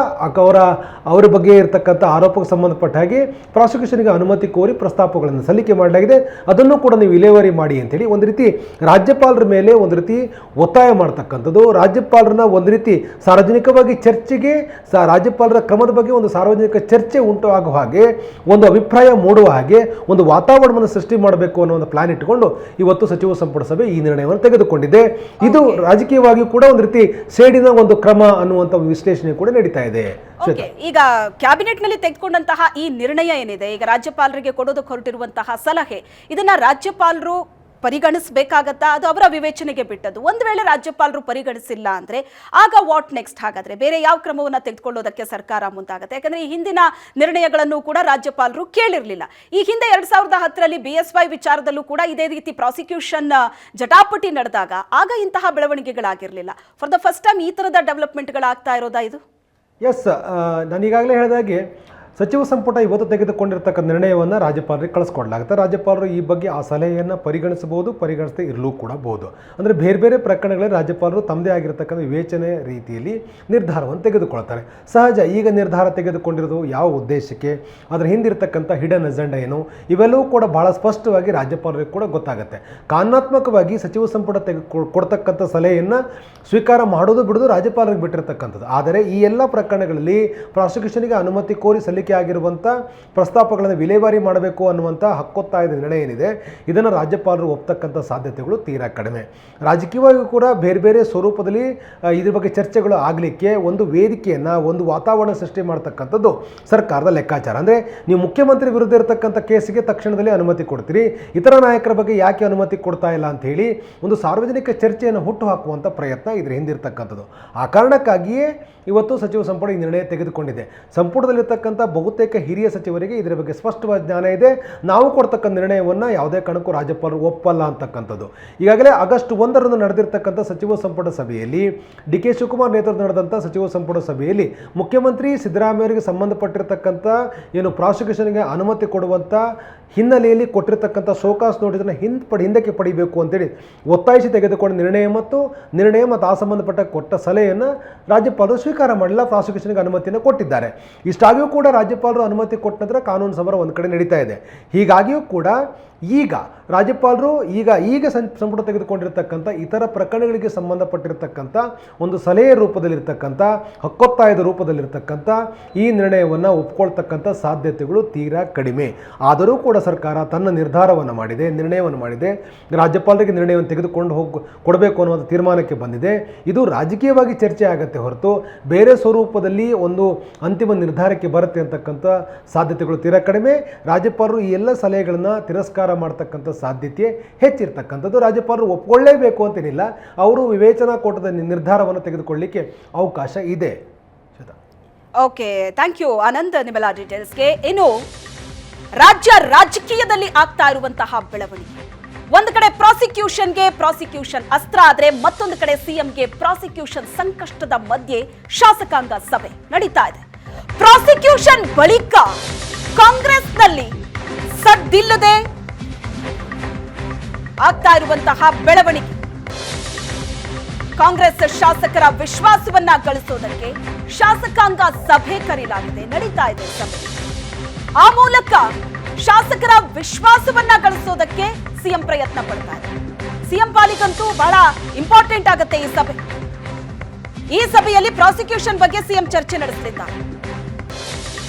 ಅವರ ಬಗ್ಗೆ ಇರತಕ್ಕಂಥ ಆರೋಪಕ್ಕೆ ಸಂಬಂಧಪಟ್ಟ ಹಾಗೆ ಪ್ರಾಸಿಕ್ಯೂಷನ್ಗೆ ಅನುಮತಿ ಕೋರಿ ಪ್ರಸ್ತಾಪಗಳನ್ನು ಸಲ್ಲಿಕೆ ಮಾಡಲಾಗಿದೆ. ಅದನ್ನು ಕೂಡ ನೀವು ವಿಲೇವಾರಿ ಮಾಡಿ ಅಂತೇಳಿ ಒಂದು ರೀತಿ ರಾಜ್ಯಪಾಲರ ಮೇಲೆ ಒಂದು ರೀತಿ ಒತ್ತಾಯ ಮಾಡ್ತಕ್ಕಂಥದ್ದು, ರಾಜ್ಯಪಾಲರನ್ನ ಒಂದು ರೀತಿ ಸಾರ್ವಜನಿಕವಾಗಿ ಚರ್ಚೆಗೆ ರಾಜ್ಯಪಾಲರ ಕ್ರಮದ ಬಗ್ಗೆ ಒಂದು ಸಾರ್ವಜನಿಕ ಚರ್ಚೆ ಉಂಟು ಆಗುವ ಹಾಗೆ ಒಂದು ಅಭಿಪ್ರಾಯ ಮೂಡುವ ಹಾಗೆ ಒಂದು ವಾತಾವರಣವನ್ನು ಸೃಷ್ಟಿ ಮಾಡಬೇಕು ಅನ್ನೋ ಒಂದು ಪ್ಲಾನ್ ಇಟ್ಟುಕೊಂಡು ಇವತ್ತು ಸಚಿವ ಸಂಪುಟ ಸಭೆ ಈ ನಿರ್ಣಯವನ್ನು ತೆಗೆದುಕೊಂಡಿದೆ. ಇದು ರಾಜಕೀಯವಾಗಿಯೂ ಕೂಡ ಒಂದು ರೀತಿ ಸೇಡಿನ ಒಂದು ಕ್ರಮ ಅನ್ನುವಂಥ ವಿಶ್ಲೇಷಣೆ ಕೂಡ ನಡೀತಾ ಇದೆ. ಈಗ ಕ್ಯಾಬಿನೆಟ್ ನಲ್ಲಿ ತೆಗೆದುಕೊಂಡಂತಹ ಈ ನಿರ್ಣಯ ಏನಿದೆ, ಈಗ ರಾಜ್ಯಪಾಲರಿಗೆ ಕೊಡೋದಕ್ಕೆ ಹೊರಟಿರುವಂತಹ ಸಲಹೆ, ಇದನ್ನ ರಾಜ್ಯಪಾಲರು ಪರಿಗಣಿಸಬೇಕಾಗತ್ತಾ? ಅದು ಅವರ ವಿವೇಚನೆಗೆ ಬಿಟ್ಟದ್ದು. ಒಂದು ವೇಳೆ ರಾಜ್ಯಪಾಲರು ಪರಿಗಣಿಸಿಲ್ಲ ಅಂದ್ರೆ ಆಗ ವಾಟ್ ನೆಕ್ಸ್ಟ್? ಹಾಗಾದ್ರೆ ಬೇರೆ ಯಾವ ಕ್ರಮವನ್ನು ತೆಗೆದುಕೊಳ್ಳೋದಕ್ಕೆ ಸರ್ಕಾರ ಮುಂದಾಗುತ್ತೆ? ಯಾಕಂದ್ರೆ ಈ ಹಿಂದಿನ ನಿರ್ಣಯಗಳನ್ನು ಕೂಡ ರಾಜ್ಯಪಾಲರು ಕೇಳಿರಲಿಲ್ಲ. ಈ ಹಿಂದೆ 2010ರಲ್ಲಿ BSY ವಿಚಾರದಲ್ಲೂ ಕೂಡ ಇದೇ ರೀತಿ ಪ್ರಾಸಿಕ್ಯೂಷನ್ ಜಟಾಪಟಿ ನಡೆದಾಗ ಆಗ ಇಂತಹ ಬೆಳವಣಿಗೆಗಳಾಗಿರಲಿಲ್ಲ. ಫಾರ್ ದ ಫಸ್ಟ್ ಟೈಮ್ ಈ ತರದ ಡೆವಲಪ್ಮೆಂಟ್ಗಳಾಗ್ತಾ ಇರೋದಾ ಇದು? ಎಸ್, ನಾನು ಈಗಾಗಲೇ ಹೇಳಿದಾಗೆ ಸಚಿವ ಸಂಪುಟ ಇವತ್ತು ತೆಗೆದುಕೊಂಡಿರ್ತಕ್ಕಂಥ ನಿರ್ಣಯವನ್ನು ರಾಜ್ಯಪಾಲರಿಗೆ ಕಳಿಸ್ಕೊಡ್ಲಾಗುತ್ತೆ. ರಾಜ್ಯಪಾಲರು ಈ ಬಗ್ಗೆ ಆ ಸಲಹೆಯನ್ನು ಪರಿಗಣಿಸಬಹುದು, ಪರಿಗಣಿಸದೇ ಇರಲೂ ಕೂಡ ಬಹುದು. ಅಂದರೆ ಬೇರೆ ಬೇರೆ ಪ್ರಕರಣಗಳಲ್ಲಿ ರಾಜ್ಯಪಾಲರು ತಮ್ಮದೇ ಆಗಿರತಕ್ಕಂಥ ವಿವೇಚನೆ ರೀತಿಯಲ್ಲಿ ನಿರ್ಧಾರವನ್ನು ತೆಗೆದುಕೊಳ್ತಾರೆ. ಸಹಜ. ಈಗ ನಿರ್ಧಾರ ತೆಗೆದುಕೊಂಡಿರೋದು ಯಾವ ಉದ್ದೇಶಕ್ಕೆ, ಅದರ ಹಿಂದಿರ್ತಕ್ಕಂಥ ಹಿಡನ್ ಅಜೆಂಡಾ ಏನು, ಇವೆಲ್ಲವೂ ಕೂಡ ಬಹಳ ಸ್ಪಷ್ಟವಾಗಿ ರಾಜ್ಯಪಾಲರಿಗೆ ಕೂಡ ಗೊತ್ತಾಗುತ್ತೆ. ಕಾನೂನಾತ್ಮಕವಾಗಿ ಸಚಿವ ಸಂಪುಟ ಕೊಡ್ತಕ್ಕಂಥ ಸಲಹೆಯನ್ನು ಸ್ವೀಕಾರ ಮಾಡೋದು ಬಿಡೋದು ರಾಜ್ಯಪಾಲರಿಗೆ ಬಿಟ್ಟಿರ್ತಕ್ಕಂಥದ್ದು. ಆದರೆ ಈ ಎಲ್ಲ ಪ್ರಕರಣಗಳಲ್ಲಿ ಪ್ರಾಸಿಕ್ಯೂಷನ್ಗೆ ಅನುಮತಿ ಕೋರಿ ಸಲ್ಲಿಕೆ ಆಗಿರುವಂಥ ಪ್ರಸ್ತಾಪಗಳನ್ನು ವಿಲೇವಾರಿ ಮಾಡಬೇಕು ಅನ್ನುವಂಥ ಹಕ್ಕೊತ್ತಾಯದ ನಿರ್ಣಯ ಏನಿದೆ, ಇದನ್ನು ರಾಜ್ಯಪಾಲರು ಒಪ್ತಕ್ಕಂಥ ಸಾಧ್ಯತೆಗಳು ತೀರಾ ಕಡಿಮೆ. ರಾಜಕೀಯವಾಗಿ ಕೂಡ ಬೇರೆ ಬೇರೆ ಸ್ವರೂಪದಲ್ಲಿ ಇದ್ರ ಬಗ್ಗೆ ಚರ್ಚೆಗಳು ಆಗಲಿಕ್ಕೆ ಒಂದು ವೇದಿಕೆಯನ್ನು, ಒಂದು ವಾತಾವರಣ ಸೃಷ್ಟಿ ಮಾಡ್ತಕ್ಕಂಥದ್ದು ಸರ್ಕಾರದ ಲೆಕ್ಕಾಚಾರ. ಅಂದರೆ ನೀವು ಮುಖ್ಯಮಂತ್ರಿ ವಿರುದ್ಧ ಇರತಕ್ಕಂಥ ಕೇಸಿಗೆ ತಕ್ಷಣದಲ್ಲಿ ಅನುಮತಿ ಕೊಡ್ತೀರಿ, ಇತರ ನಾಯಕರ ಬಗ್ಗೆ ಯಾಕೆ ಅನುಮತಿ ಕೊಡ್ತಾ ಇಲ್ಲ ಅಂತ ಹೇಳಿ ಒಂದು ಸಾರ್ವಜನಿಕ ಚರ್ಚೆಯನ್ನು ಹುಟ್ಟು ಹಾಕುವಂಥ ಪ್ರಯತ್ನ ಇದ್ರ ಹಿಂದಿರ್ತಕ್ಕಂಥದ್ದು. ಆ ಕಾರಣಕ್ಕಾಗಿಯೇ ಇವತ್ತು ಸಚಿವ ಸಂಪುಟ ಈ ನಿರ್ಣಯ ತೆಗೆದುಕೊಂಡಿದೆ. ಸಂಪುಟದಲ್ಲಿರ್ತಕ್ಕಂಥ ಬಹುತೇಕ ಹಿರಿಯ ಸಚಿವರಿಗೆ ಇದರ ಬಗ್ಗೆ ಸ್ಪಷ್ಟವಾದ ಜ್ಞಾನ ಇದೆ. ನಾವು ಕೊಡ್ತಕ್ಕಂಥ ನಿರ್ಣಯವನ್ನು ಯಾವುದೇ ಕಾರಣಕ್ಕೂ ರಾಜ್ಯಪಾಲರು ಒಪ್ಪಲ್ಲ ಅಂತಕ್ಕಂಥದ್ದು. ಈಗಾಗಲೇ ಆಗಸ್ಟ್ 1ರಂದು ನಡೆದಿರ್ತಕ್ಕಂಥ ಸಚಿವ ಸಂಪುಟ ಸಭೆಯಲ್ಲಿ DK ಶಿವಕುಮಾರ್ ನೇತೃತ್ವದಲ್ಲಿ ನಡೆದಂಥ ಸಚಿವ ಸಂಪುಟ ಸಭೆಯಲ್ಲಿ ಮುಖ್ಯಮಂತ್ರಿ ಸಿದ್ದರಾಮಯ್ಯವರಿಗೆ ಸಂಬಂಧಪಟ್ಟಿರ್ತಕ್ಕಂಥ ಏನು ಪ್ರಾಸಿಕ್ಯೂಷನ್ಗೆ ಅನುಮತಿ ಕೊಡುವಂಥ ಹಿನ್ನೆಲೆಯಲ್ಲಿ ಕೊಟ್ಟಿರ್ತಕ್ಕಂಥ ಶೋಕಾಸ್ ನೋಟಿಸನ್ನು ಹಿಂದಕ್ಕೆ ಪಡಿಬೇಕು ಅಂತೇಳಿ ಒತ್ತಾಯಿಸಿ ತೆಗೆದುಕೊಂಡ ನಿರ್ಣಯ ಮತ್ತು ಆ ಸಂಬಂಧಪಟ್ಟ ಕೊಟ್ಟ ಸಲಹೆಯನ್ನು ರಾಜ್ಯಪಾಲರು ಸ್ವೀಕಾರ ಮಾಡಿಲ್ಲ, ಪ್ರಾಸಿಕ್ಯೂಷನ್ಗೆ ಅನುಮತಿಯನ್ನು ಕೊಟ್ಟಿದ್ದಾರೆ. ಇಷ್ಟಾಗಿಯೂ ಕೂಡ ರಾಜ್ಯಪಾಲರು ಅನುಮತಿ ಕೊಟ್ಟ ನಂತರ ಕಾನೂನು ಸಮರ ಒಂದು ಕಡೆ ನಡೀತಾ ಇದೆ. ಹೀಗಾಗಿಯೂ ಕೂಡ ಈಗ ರಾಜ್ಯಪಾಲರು ಈಗ ಸಂಪುಟ ತೆಗೆದುಕೊಂಡಿರ್ತಕ್ಕಂಥ ಇತರ ಪ್ರಕರಣಗಳಿಗೆ ಸಂಬಂಧಪಟ್ಟಿರ್ತಕ್ಕಂಥ ಒಂದು ಸಲಹೆಯ ರೂಪದಲ್ಲಿರ್ತಕ್ಕಂಥ ಹಕ್ಕೊತ್ತಾಯದ ರೂಪದಲ್ಲಿರ್ತಕ್ಕಂಥ ಈ ನಿರ್ಣಯವನ್ನು ಒಪ್ಕೊಳ್ತಕ್ಕಂಥ ಸಾಧ್ಯತೆಗಳು ತೀರಾ ಕಡಿಮೆ. ಆದರೂ ಕೂಡ ಸರ್ಕಾರ ತನ್ನ ನಿರ್ಧಾರವನ್ನು ಮಾಡಿದೆ, ನಿರ್ಣಯವನ್ನು ಮಾಡಿದೆ. ರಾಜ್ಯಪಾಲರಿಗೆ ನಿರ್ಣಯವನ್ನು ತೆಗೆದುಕೊಂಡು ಕೊಡಬೇಕು ಅನ್ನುವಂಥ ತೀರ್ಮಾನಕ್ಕೆ ಬಂದಿದೆ. ಇದು ರಾಜಕೀಯವಾಗಿ ಚರ್ಚೆ ಆಗುತ್ತೆ ಹೊರತು ಬೇರೆ ಸ್ವರೂಪದಲ್ಲಿ ಒಂದು ಅಂತಿಮ ನಿರ್ಧಾರಕ್ಕೆ ಬರುತ್ತೆ ಅಂತಕ್ಕಂಥ ಸಾಧ್ಯತೆಗಳು ತೀರಾ ಕಡಿಮೆ. ರಾಜ್ಯಪಾಲರು ಈ ಎಲ್ಲ ಸಲಹೆಗಳನ್ನು ತಿರಸ್ಕಾರ ಮಾಡ್ತಕ್ಕಂಥ ಸಾಧ್ಯತೆ ಹೆಚ್ಚಿರ್ತಕ್ಕಂಥದ್ದು. ರಾಜ್ಯಪಾಲರು ಒಪ್ಕೊಳ್ಳೇಬೇಕು ಅಂತೇನಿಲ್ಲ, ಅವರು ವಿವೇಚನಾ ಕೋಟದ ನಿರ್ಧಾರವನ್ನು ತೆಗೆದುಕೊಳ್ಳಲಿಕ್ಕೆ ಅವಕಾಶ ಇದೆ. ಓಕೆ, ಥ್ಯಾಂಕ್ ಯು ಆನಂದ್ ನಿಮ್ಮೆಲ್ಲ ಡೀಟೇಲ್ಸ್ಗೆ. ಇನ್ನು ರಾಜಕೀಯದಲ್ಲಿ ಆಗ್ತಾ ಇರುವಂತಹ ಬೆಳವಣಿಗೆ, ಒಂದು ಕಡೆ ಪ್ರಾಸಿಕ್ಯೂಷನ್ ಅಸ್ತ್ರ ಆದ್ರೆ ಮತ್ತೊಂದು ಕಡೆ ಸಿಎಂಗೆ ಪ್ರಾಸಿಕ್ಯೂಷನ್ ಸಂಕಷ್ಟದ ಮಧ್ಯೆ ಶಾಸಕಾಂಗ ಸಭೆ ನಡೀತಾ ಇದೆ. ಪ್ರಾಸಿಕ್ಯೂಷನ್ ಬಳಿಕ ಕಾಂಗ್ರೆಸ್ನಲ್ಲಿ ಸದ್ದಿಲ್ಲದೆ ಆಗ್ತಾ ಇರುವಂತಹ ಬೆಳವಣಿಗೆ, ಕಾಂಗ್ರೆಸ್ ಶಾಸಕರ ವಿಶ್ವಾಸವನ್ನ ಗಳಿಸೋದಕ್ಕೆ ಶಾಸಕಾಂಗ ಸಭೆ ಕರೆಯಲಾಗಿದೆ, ನಡೀತಾ ಇದೆ ಸಭೆ. ಆ ಮೂಲಕ ಶಾಸಕರ ವಿಶ್ವಾಸವನ್ನ ಗಳಿಸೋದಕ್ಕೆ ಸಿಎಂ ಪ್ರಯತ್ನ ಪಡ್ತಾ ಇದ್ದಾರೆ. ಸಿಎಂ ಪಾಲಿಗಂತೂ ಬಹಳ ಇಂಪಾರ್ಟೆಂಟ್ ಆಗುತ್ತೆ ಈ ಸಭೆ. ಈ ಸಭೆಯಲ್ಲಿ ಪ್ರಾಸಿಕ್ಯೂಷನ್ ಬಗ್ಗೆ ಸಿಎಂ ಚರ್ಚೆ ನಡೆಸಲಿದ್ದಾರೆ.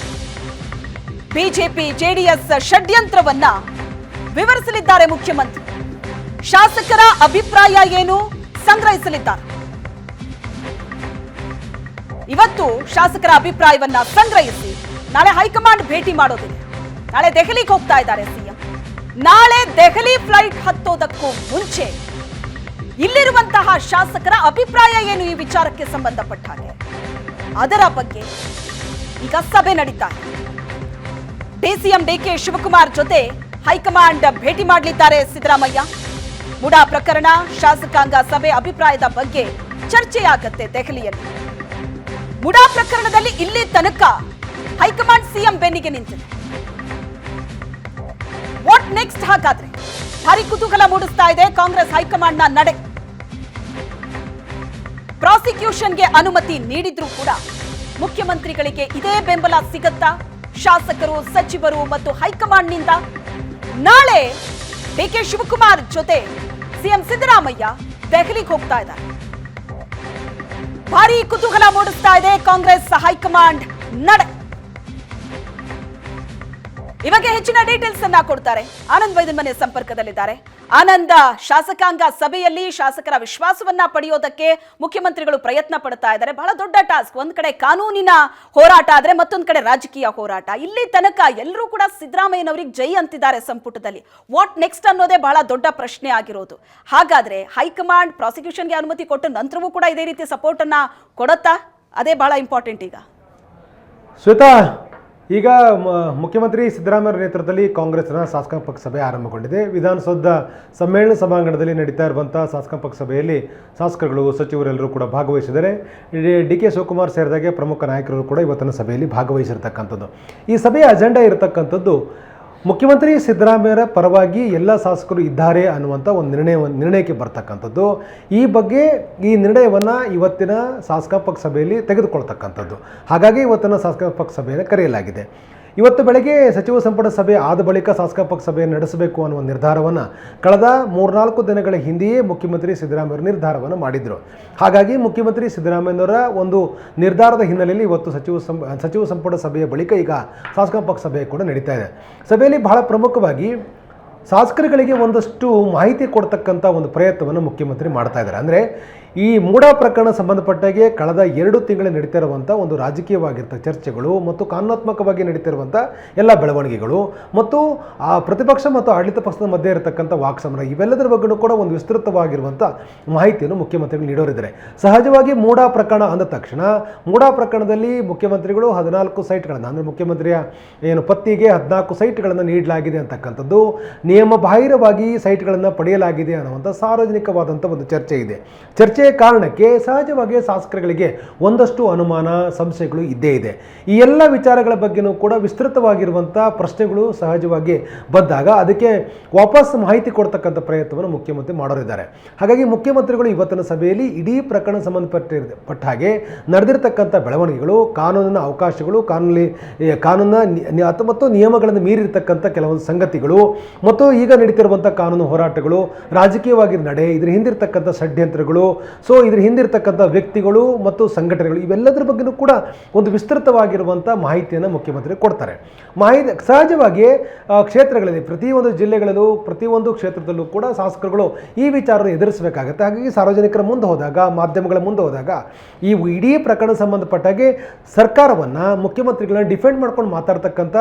ಬಿಜೆಪಿ ಜೆಡಿಎಸ್ ಷಡ್ಯಂತ್ರವನ್ನ ವಿವರಿಸಲಿದ್ದಾರೆ ಮುಖ್ಯಮಂತ್ರಿ. ಶಾಸಕರ ಅಭಿಪ್ರಾಯ ಏನು ಸಂಗ್ರಹಿಸಲಿದ್ದಾರೆ. ಇವತ್ತು ಶಾಸಕರ ಅಭಿಪ್ರಾಯವನ್ನ ಸಂಗ್ರಹಿಸಿ ನಾಳೆ ಹೈಕಮಾಂಡ್ ಭೇಟಿ ಮಾಡೋದಿದೆ. ನಾಳೆ ದೆಹಲಿಗೆ ಹೋಗ್ತಾ ಇದ್ದಾರೆ ಸಿಎಂ. ನಾಳೆ ದೆಹಲಿ ಫ್ಲೈಟ್ ಹತ್ತೋದಕ್ಕೂ ಮುಂಚೆ ಇಲ್ಲಿರುವಂತಹ ಶಾಸಕರ ಅಭಿಪ್ರಾಯ ಏನು ಈ ವಿಚಾರಕ್ಕೆ ಸಂಬಂಧಪಟ್ಟ ಹಾಗೆ ಅದರ ಬಗ್ಗೆ ಈಗ ಸಭೆ ನಡೀತಾ ಇದೆ. ಡಿಸಿಎಂ ಡಿಕೆ ಶಿವಕುಮಾರ್ ಜೊತೆ ಹೈಕಮಾಂಡ್ ಭೇಟಿ ಮಾಡಲಿದ್ದಾರೆ ಸಿದ್ದರಾಮಯ್ಯ. ಮುಡಾ ಪ್ರಕರಣ ಶಾಸಕಾಂಗ ಸಭೆ ಅಭಿಪ್ರಾಯದ ಬಗ್ಗೆ ಚರ್ಚೆಯಾಗತ್ತೆ ದೆಹಲಿಯಲ್ಲಿ. ಮುಡಾ ಪ್ರಕರಣದಲ್ಲಿ ಇಲ್ಲಿ ತನಕ ಹೈಕಮಾಂಡ್ ಸಿಎಂ ಬೆನ್ನಿಗೆ ನಿಂತಿದೆ. ವಾಟ್ ನೆಕ್ಸ್ಟ್ ಹಾಗಾದ್ರೆ ಭಾರಿ ಕುತೂಹಲ ಮೂಡಿಸ್ತಾ ಇದೆ ಕಾಂಗ್ರೆಸ್ ಹೈಕಮಾಂಡ್ ನ ನಡೆ. ಪ್ರಾಸಿಕ್ಯೂಷನ್ಗೆ ಅನುಮತಿ ನೀಡಿದ್ರೂ ಕೂಡ ಮುಖ್ಯಮಂತ್ರಿಗಳಿಗೆ ಇದೇ ಬೆಂಬಲ ಸಿಗತ್ತಾ? ಶಾಸಕರು, ಸಚಿವರು ಮತ್ತು ಹೈಕಮಾಂಡ್ ನಿಂದ ನಾಳೆ ಡಿಕೆ ಶಿವಕುಮಾರ್ ಜೊತೆ ಸಿಎಂ ಸಿದ್ದರಾಮಯ್ಯ ದೆಹಲಿಗೆ ಹೋಗ್ತಾ ಇದ್ದಾರೆ. ಭಾರಿ ಕುತೂಹಲ ಮೂಡಿಸ್ತಾ ಇದೆ ಕಾಂಗ್ರೆಸ್ ಹೈಕಮಾಂಡ್ ನಡೆ. ಇವಾಗ ಹೆಚ್ಚಿನ ಡೀಟೇಲ್ಸ್ ಅನ್ನ ಕೊಡ್ತಾರೆ ಆನಂದ್ ವೈದ್ಯಮನೆ ಸಂಪರ್ಕದಲ್ಲಿದ್ದಾರೆ. ಆನಂದ, ಶಾಸಕಾಂಗ ಸಭೆಯಲ್ಲಿ ಶಾಸಕರ ವಿಶ್ವಾಸವನ್ನ ಪಡೆಯೋದಕ್ಕೆ ಮುಖ್ಯಮಂತ್ರಿಗಳು ಪ್ರಯತ್ನ ಪಡ್ತಾ ಇದ್ದಾರೆ. ಬಹಳ ದೊಡ್ಡ ಟಾಸ್ಕ್. ಒಂದ್ ಕಡೆ ಕಾನೂನಿನ ಹೋರಾಟ ಆದ್ರೆ ಮತ್ತೊಂದ್ ಕಡೆ ರಾಜಕೀಯ ಹೋರಾಟ. ಇಲ್ಲಿ ತನಕ ಎಲ್ಲರೂ ಕೂಡ ಸಿದ್ದರಾಮಯ್ಯನವರಿಗೆ ಜೈ ಅಂತಿದ್ದಾರೆ ಸಂಪುಟದಲ್ಲಿ. ವಾಟ್ ನೆಕ್ಸ್ಟ್ ಅನ್ನೋದೇ ಬಹಳ ದೊಡ್ಡ ಪ್ರಶ್ನೆ ಆಗಿರೋದು. ಹಾಗಾದ್ರೆ ಹೈಕಮಾಂಡ್ ಪ್ರಾಸಿಕ್ಯೂಷನ್ಗೆ ಅನುಮತಿ ಕೊಟ್ಟ ನಂತರವೂ ಕೂಡ ಇದೇ ರೀತಿ ಸಪೋರ್ಟ್ ಅನ್ನ ಕೊಡುತ್ತಾ? ಅದೇ ಬಹಳ ಇಂಪಾರ್ಟೆಂಟ್. ಈಗ ಶ್ವೇತಾ, ಈಗ ಮುಖ್ಯಮಂತ್ರಿ ಸಿದ್ದರಾಮಯ್ಯ ನೇತೃತ್ವದಲ್ಲಿ ಕಾಂಗ್ರೆಸ್ನ ಶಾಸಕಾಂಗ ಪಕ್ಷ ಸಭೆ ಆರಂಭಗೊಂಡಿದೆ. ವಿಧಾನಸೌಧ ಸಮ್ಮೇಳನ ಸಭಾಂಗಣದಲ್ಲಿ ನಡೀತಾ ಇರುವಂಥ ಶಾಸಕಾಂಗ ಪಕ್ಷ ಸಭೆಯಲ್ಲಿ ಶಾಸಕರುಗಳು, ಸಚಿವರೆಲ್ಲರೂ ಕೂಡ ಭಾಗವಹಿಸಿದ್ದಾರೆ. ಡಿಕೆ ಶಿವಕುಮಾರ್ ಸೇರಿದಾಗೆ ಪ್ರಮುಖ ನಾಯಕರು ಕೂಡ ಇವತ್ತಿನ ಸಭೆಯಲ್ಲಿ ಭಾಗವಹಿಸಿರ್ತಕ್ಕಂಥದ್ದು. ಈ ಸಭೆಯ ಅಜೆಂಡಾ ಇರತಕ್ಕಂಥದ್ದು ಮುಖ್ಯಮಂತ್ರಿ ಸಿದ್ದರಾಮಯ್ಯರ ಪರವಾಗಿ ಎಲ್ಲ ಶಾಸಕರು ಇದ್ದಾರೆ ಅನ್ನುವಂಥ ಒಂದು ನಿರ್ಣಯಕ್ಕೆ ಬರ್ತಕ್ಕಂಥದ್ದು. ಈ ಬಗ್ಗೆ ಈ ನಿರ್ಣಯವನ್ನು ಇವತ್ತಿನ ಶಾಸಕಾಂಗ ಪಕ್ಷ ಸಭೆಯಲ್ಲಿ ತೆಗೆದುಕೊಳ್ತಕ್ಕಂಥದ್ದು. ಹಾಗಾಗಿ ಇವತ್ತಿನ ಶಾಸಕಾಂಗ ಪಕ್ಷ ಸಭೆಯನ್ನು ಕರೆಯಲಾಗಿದೆ. ಇವತ್ತು ಬೆಳಗ್ಗೆ ಸಚಿವ ಸಂಪುಟ ಸಭೆ ಆದ ಬಳಿಕ ಶಾಸಕಾಂಗ ಪಕ್ಷ ಸಭೆಯನ್ನು ನಡೆಸಬೇಕು ಅನ್ನುವ ನಿರ್ಧಾರವನ್ನು ಕಳೆದ 3-4 ದಿನಗಳ ಹಿಂದೆಯೇ ಮುಖ್ಯಮಂತ್ರಿ ಸಿದ್ದರಾಮಯ್ಯವರು ನಿರ್ಧಾರವನ್ನು ಮಾಡಿದರು. ಹಾಗಾಗಿ ಮುಖ್ಯಮಂತ್ರಿ ಸಿದ್ದರಾಮಯ್ಯನವರ ಒಂದು ನಿರ್ಧಾರದ ಹಿನ್ನೆಲೆಯಲ್ಲಿ ಇವತ್ತು ಸಚಿವ ಸಂಪುಟ ಸಭೆಯ ಬಳಿಕ ಈಗ ಶಾಸಕಾಂಗ ಪಕ್ಷ ಸಭೆ ಕೂಡ ನಡೀತಾ ಇದೆ. ಸಭೆಯಲ್ಲಿ ಬಹಳ ಪ್ರಮುಖವಾಗಿ ಶಾಸಕರುಗಳಿಗೆ ಒಂದಷ್ಟು ಮಾಹಿತಿ ಕೊಡ್ತಕ್ಕಂಥ ಒಂದು ಪ್ರಯತ್ನವನ್ನು ಮುಖ್ಯಮಂತ್ರಿ ಮಾಡ್ತಾ ಇದ್ದಾರೆ. ಅಂದರೆ ಈ ಮೂಡಾ ಪ್ರಕರಣ ಸಂಬಂಧಪಟ್ಟಾಗೆ ಕಳೆದ 2 ತಿಂಗಳು ನಡೀತಾ ಇರುವಂಥ ಒಂದು ರಾಜಕೀಯವಾಗಿರ್ತ ಚರ್ಚೆಗಳು ಮತ್ತು ಕಾನೂನಾತ್ಮಕವಾಗಿ ನಡೀತಿರುವಂಥ ಎಲ್ಲ ಬೆಳವಣಿಗೆಗಳು ಮತ್ತು ಆ ಪ್ರತಿಪಕ್ಷ ಮತ್ತು ಆಡಳಿತ ಪಕ್ಷದ ಮಧ್ಯೆ ಇರತಕ್ಕಂಥ ವಾಕ್ಸಮರ ಇವೆಲ್ಲದರ ಬಗ್ಗೆಯೂ ಕೂಡ ಒಂದು ವಿಸ್ತೃತವಾಗಿರುವಂಥ ಮಾಹಿತಿಯನ್ನು ಮುಖ್ಯಮಂತ್ರಿಗಳು ನೀಡೋರಿದ್ದಾರೆ. ಸಹಜವಾಗಿ ಮೂಡಾ ಪ್ರಕರಣ ಅಂದ ತಕ್ಷಣ ಮೂಡಾ ಪ್ರಕರಣದಲ್ಲಿ ಮುಖ್ಯಮಂತ್ರಿಗಳು 14 ಸೈಟ್ಗಳನ್ನು, ಅಂದರೆ ಮುಖ್ಯಮಂತ್ರಿಯ ಏನು ಪತ್ನಿಗೆ 14 ಸೈಟ್ಗಳನ್ನು ನೀಡಲಾಗಿದೆ ಅಂತಕ್ಕಂಥದ್ದು, ನಿಯಮ ಬಾಹಿರವಾಗಿ ಸೈಟ್ಗಳನ್ನು ಪಡೆಯಲಾಗಿದೆ ಅನ್ನುವಂಥ ಸಾರ್ವಜನಿಕವಾದಂಥ ಒಂದು ಚರ್ಚೆ ಇದೆ. ಚರ್ಚೆಯ ಕಾರಣಕ್ಕೆ ಸಹಜವಾಗಿ ಶಾಸಕರುಗಳಿಗೆ ಒಂದಷ್ಟು ಅನುಮಾನ, ಸಂಶಯಗಳು ಇದ್ದೇ ಇದೆ. ಈ ಎಲ್ಲ ವಿಚಾರಗಳ ಬಗ್ಗೆನೂ ಕೂಡ ವಿಸ್ತೃತವಾಗಿರುವಂಥ ಪ್ರಶ್ನೆಗಳು ಸಹಜವಾಗಿ ಬಂದಾಗ ಅದಕ್ಕೆ ವಾಪಸ್ ಮಾಹಿತಿ ಕೊಡ್ತಕ್ಕಂಥ ಪ್ರಯತ್ನವನ್ನು ಮುಖ್ಯಮಂತ್ರಿ ಮಾಡೋರಿದ್ದಾರೆ. ಹಾಗಾಗಿ ಮುಖ್ಯಮಂತ್ರಿಗಳು ಇವತ್ತಿನ ಸಭೆಯಲ್ಲಿ ಇಡೀ ಪ್ರಕರಣ ಸಂಬಂಧಪಟ್ಟ ಹಾಗೆ ನಡೆದಿರ್ತಕ್ಕಂಥ ಬೆಳವಣಿಗೆಗಳು, ಕಾನೂನಿನ ಅವಕಾಶಗಳು, ಕಾನೂನಿನ ಮತ್ತು ನಿಯಮಗಳನ್ನು ಮೀರಿರ್ತಕ್ಕಂಥ ಕೆಲವೊಂದು ಸಂಗತಿಗಳು ಮತ್ತು ಈಗ ನಡೀತಿರುವಂಥ ಕಾನೂನು ಹೋರಾಟಗಳು, ರಾಜಕೀಯವಾಗಿ ನಡೆ, ಇದರ ಹಿಂದಿರ್ತಕ್ಕಂಥ ಷಡ್ಯಂತ್ರಗಳು, ಸೊ ಇದ್ರ ಹಿಂದಿರ್ತಕ್ಕಂಥ ವ್ಯಕ್ತಿಗಳು ಮತ್ತು ಸಂಘಟನೆಗಳು ಇವೆಲ್ಲದರ ಬಗ್ಗೆಯೂ ಕೂಡ ಒಂದು ವಿಸ್ತೃತವಾಗಿರುವಂಥ ಮಾಹಿತಿಯನ್ನು ಮುಖ್ಯಮಂತ್ರಿ ಕೊಡ್ತಾರೆ. ಸಹಜವಾಗಿ ಕ್ಷೇತ್ರಗಳಲ್ಲಿ ಪ್ರತಿಯೊಂದು ಜಿಲ್ಲೆಗಳಲ್ಲೂ ಪ್ರತಿಯೊಂದು ಕ್ಷೇತ್ರದಲ್ಲೂ ಕೂಡ ಶಾಸಕರುಗಳು ಈ ವಿಚಾರವನ್ನು ಎದುರಿಸಬೇಕಾಗುತ್ತೆ. ಹಾಗಾಗಿ ಸಾರ್ವಜನಿಕರ ಮುಂದೆ ಹೋದಾಗ, ಮಾಧ್ಯಮಗಳ ಮುಂದೆ ಹೋದಾಗ ಈ ಇಡೀ ಪ್ರಕರಣ ಸಂಬಂಧಪಟ್ಟಾಗೆ ಸರ್ಕಾರವನ್ನು, ಮುಖ್ಯಮಂತ್ರಿಗಳನ್ನ ಡಿಫೆಂಡ್ ಮಾಡ್ಕೊಂಡು ಮಾತಾಡ್ತಕ್ಕಂಥ